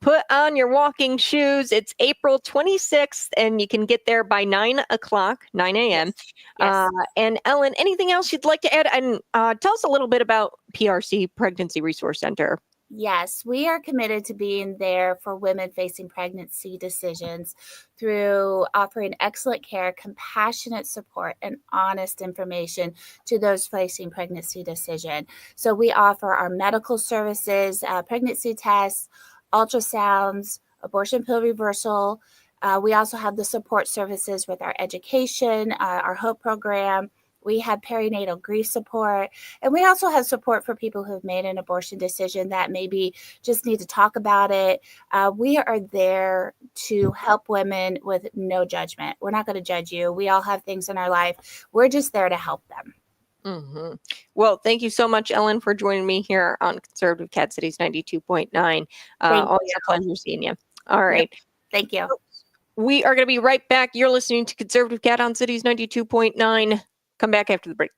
Put on your walking shoes. It's April 26th, and you can get there by 9 a.m. Yes. And Ellen, anything else you'd like to add? And tell us a little bit about PRC Pregnancy Resource Center. Yes, we are committed to being there for women facing pregnancy decisions through offering excellent care, compassionate support, and honest information to those facing pregnancy decision. So we offer our medical services, pregnancy tests, ultrasounds, abortion pill reversal. We also have the support services with our education, our HOPE program. We have perinatal grief support, and we also have support for people who have made an abortion decision that maybe just need to talk about it. We are there to help women with no judgment. We're not going to judge you. We all have things in our life. We're just there to help them. Mm-hmm. Well, thank you so much, Ellen, for joining me here on Conservative Cat Cities 92.9. Always a pleasure seeing you. All right. Yep. Thank you. We are going to be right back. You're listening to Conservative Cat on Cities 92.9. Come back after the break.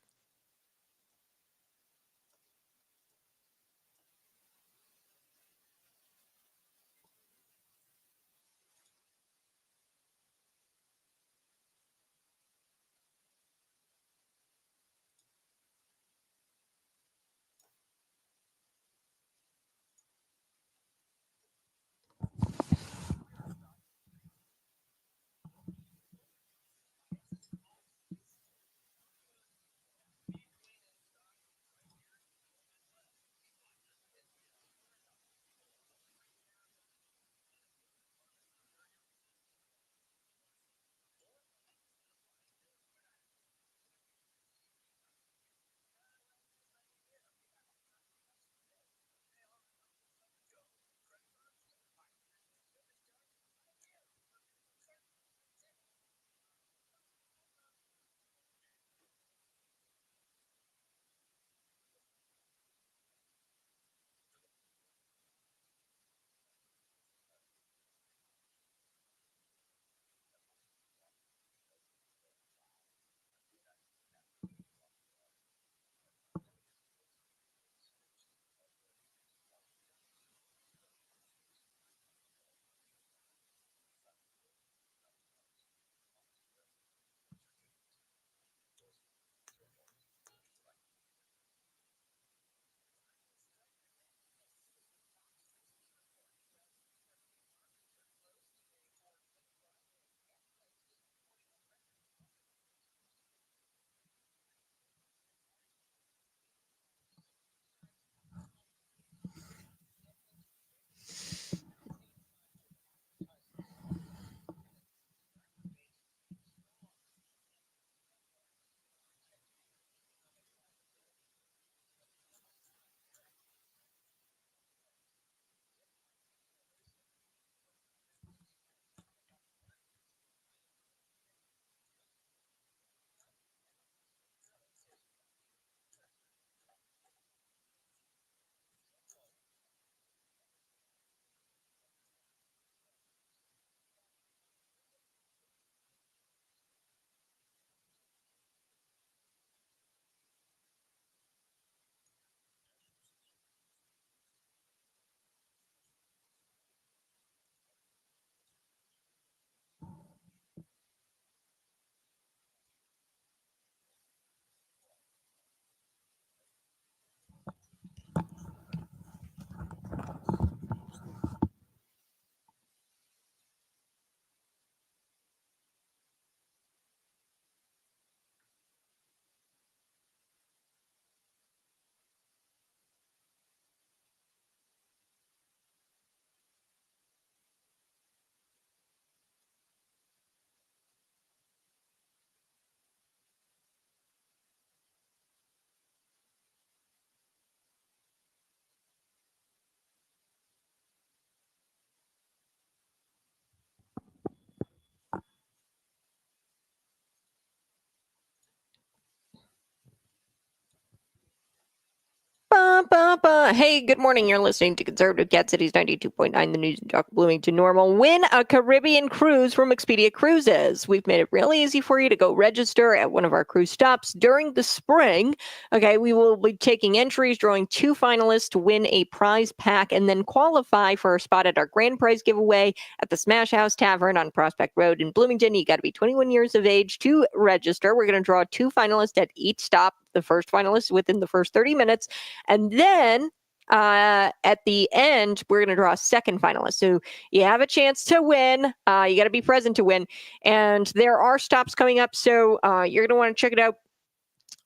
Hey, good morning. You're listening to Conservative Cat Cities 92.9, the news and talk Bloomington Normal. Win a Caribbean cruise from Expedia Cruises. We've made it really easy for you to go register at one of our cruise stops during the spring. Okay, we will be taking entries, drawing 2 finalists to win a prize pack, and then qualify for a spot at our grand prize giveaway at the Smash House Tavern on Prospect Road in Bloomington. You got to be 21 years of age to register. We're going to draw 2 finalists at each stop. The first finalist within the first 30 minutes. And then at the end, we're going to draw a second finalist. So you have a chance to win. You got to be present to win. And there are stops coming up. So you're going to want to check it out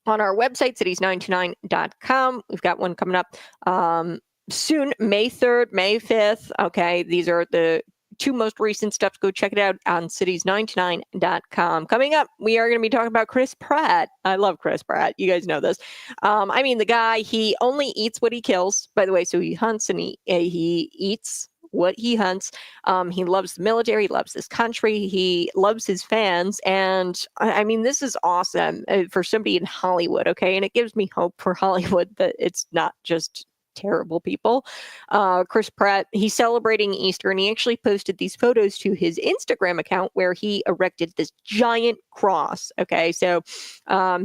on our website, cities929.com. We've got one coming up soon, May 3rd, May 5th. Okay, these are the 2 most recent steps. Go check it out on cities929.com. Coming up, we are going to be talking about Chris Pratt. I love Chris Pratt. You guys know this. I mean, the guy, he only eats what he kills, by the way. So he hunts and he eats what he hunts. He loves the military. He loves this country. He loves his fans. And I mean, this is awesome for somebody in Hollywood. Okay. And it gives me hope for Hollywood that it's not just terrible people. Chris Pratt, he's celebrating Easter, and he actually posted these photos to his Instagram account where he erected this giant cross. Okay, so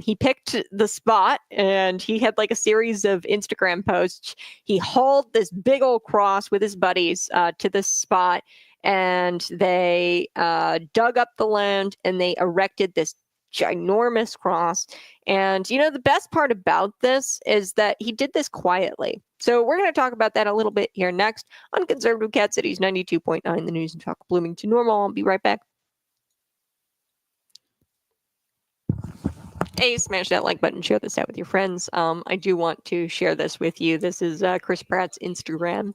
he picked the spot, and he had like a series of Instagram posts. He hauled this big old cross with his buddies to this spot, and they dug up the land, and they erected this ginormous cross. And you know, the best part about this is that he did this quietly. So we're going to talk about that a little bit here next on Conservative Cat Cities 92.9, the news and talk Bloomington Normal. I'll be right back. Hey, smash that like button, share this out with your friends. I do want to share this with you. This is Chris Pratt's Instagram.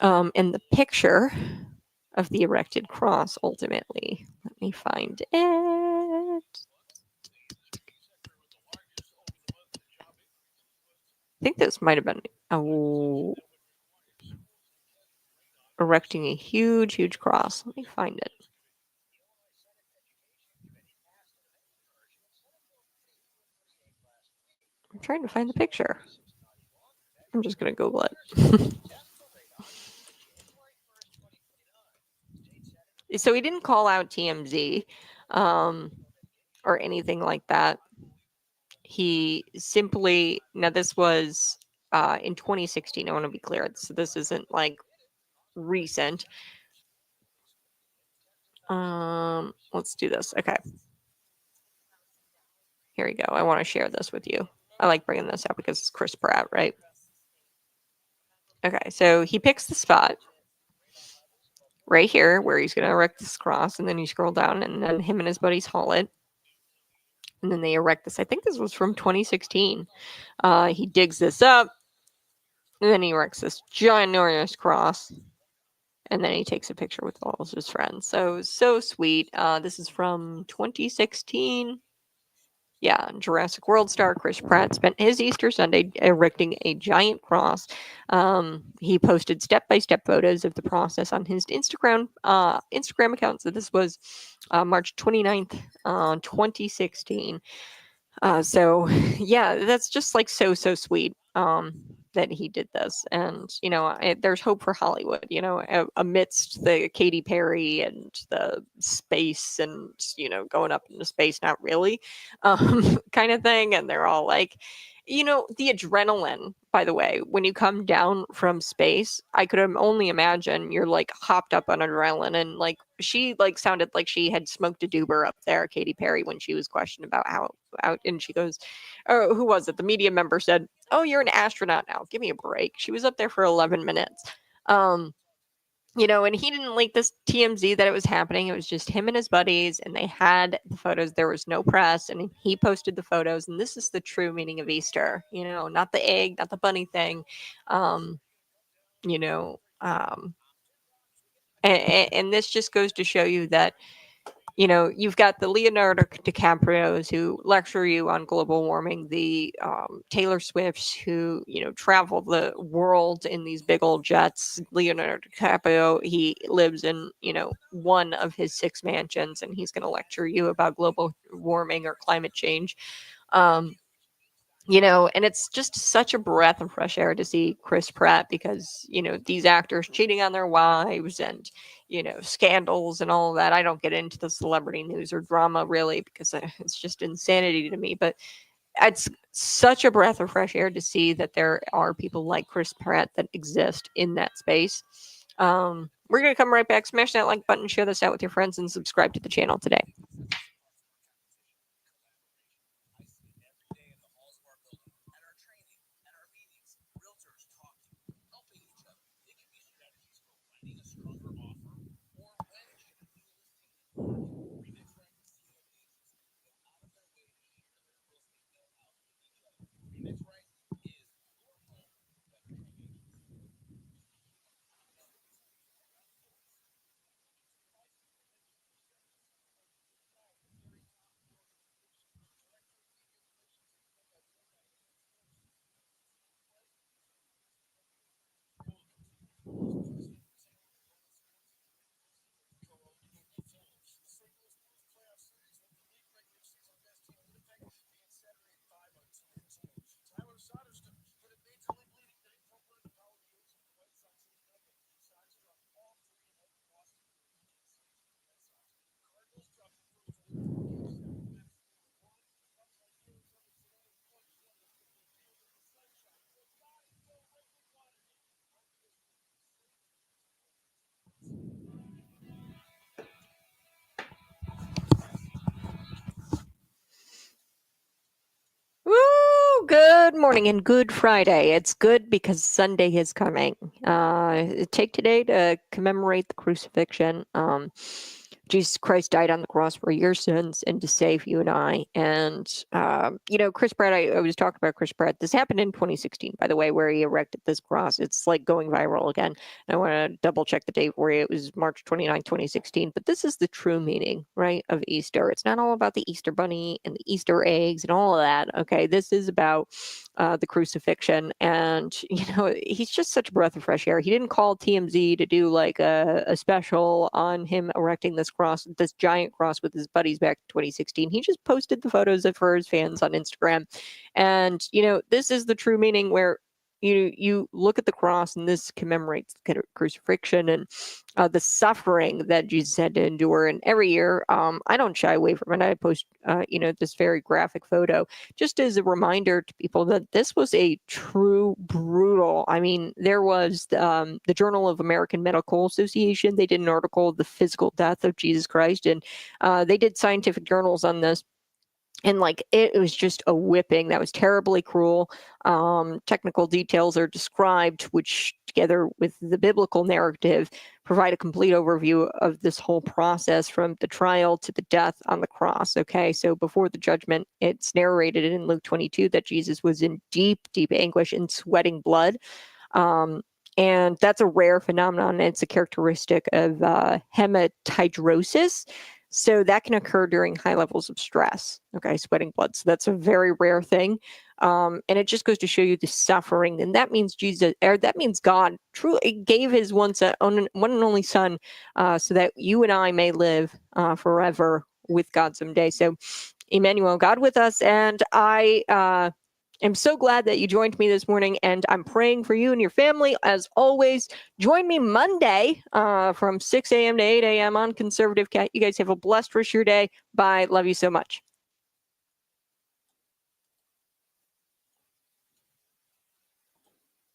And the picture of the erected cross, ultimately. Let me find it. I think this might have been erecting a huge cross. Let me find it. I'm trying to find the picture. I'm just going to Google it. So he didn't call out TMZ or anything like that. He simply, now this was in 2016. I want to be clear. So this isn't like recent. Let's do this. Okay. Here we go. I want to share this with you. I like bringing this up because it's Chris Pratt, right? Okay, so he picks the spot right here where he's going to erect this cross, and then you scroll down, and then him and his buddies haul it, and then they erect this. I think this was from 2016. He digs this up, and then he erects this ginormous cross, and then he takes a picture with all of his friends. So sweet. This is from 2016. Yeah, Jurassic World star Chris Pratt spent his Easter Sunday erecting a giant cross. He posted step-by-step photos of the process on his Instagram account. So this was March 29th, 2016. So yeah, that's just like so sweet that he did this. And you know, there's hope for Hollywood, you know, amidst the Katy Perry and the space and, you know, going up into space, not really kind of thing. And they're all like, you know, the adrenaline, by the way, when you come down from space, I could only imagine you're like hopped up on adrenaline. And like she like sounded like she had smoked a doober up there, Katy Perry, when she was questioned about how out, and she goes, oh, who was it? The media member said, oh, you're an astronaut now. Give me a break. She was up there for 11 minutes. You know, and he didn't like this TMZ that it was happening. It was just him and his buddies, and they had the photos. There was no press, and he posted the photos. And this is the true meaning of Easter, you know, not the egg, not the bunny thing. You know, and this just goes to show you that, you know, you've got the Leonardo DiCaprios who lecture you on global warming, the Taylor Swifts who, you know, travel the world in these big old jets. Leonardo DiCaprio, he lives in, you know, one of his 6 mansions, and he's going to lecture you about global warming or climate change. And it's just such a breath of fresh air to see Chris Pratt because, these actors cheating on their wives and, scandals and all of that. I don't get into the celebrity news or drama really because it's just insanity to me. But it's such a breath of fresh air to see that there are people like Chris Pratt that exist in that space. We're going to come right back. Smash that like button, share this out with your friends, and subscribe to the channel today. Woo! Good morning and good Friday. It's good because Sunday is coming. Take today to commemorate the crucifixion. Jesus Christ died on the cross for your sins and to save you and I. And, Chris Pratt, I was talking about Chris Pratt. This happened in 2016, by the way, where he erected this cross. It's like going viral again. I want to double check the date where it was March 29, 2016. But this is the true meaning, right, of Easter. It's not all about the Easter bunny and the Easter eggs and all of that. Okay, this is about the crucifixion. And, he's just such a breath of fresh air. He didn't call TMZ to do like a special on him erecting this cross, this giant cross with his buddies back in 2016. He just posted the photos for his fans on Instagram. And, this is the true meaning where you look at the cross and this commemorates the crucifixion and the suffering that Jesus had to endure. And every year, I don't shy away from it. I post, this very graphic photo just as a reminder to people that this was a true brutal. I mean, there was the Journal of American Medical Association. They did an article, The Physical Death of Jesus Christ, and they did scientific journals on this. And it was just a whipping that was terribly cruel. Technical details are described, which together with the biblical narrative provide a complete overview of this whole process from the trial to the death on the cross. Okay, so before the judgment, it's narrated in Luke 22 that Jesus was in deep, deep anguish and sweating blood. And that's a rare phenomenon. It's a characteristic of hematidrosis. So that can occur during high levels of stress, okay, sweating blood. So that's a very rare thing. And it just goes to show you the suffering. And that means that means God truly gave his one and only son so that you and I may live forever with God someday. So Emmanuel, God with us. And I am so glad that you joined me this morning, and I'm praying for you and your family. As always, join me Monday from 6 a.m. to 8 a.m. on Conservative Cat. You guys have a blessed rest of your day. Bye. Love you so much.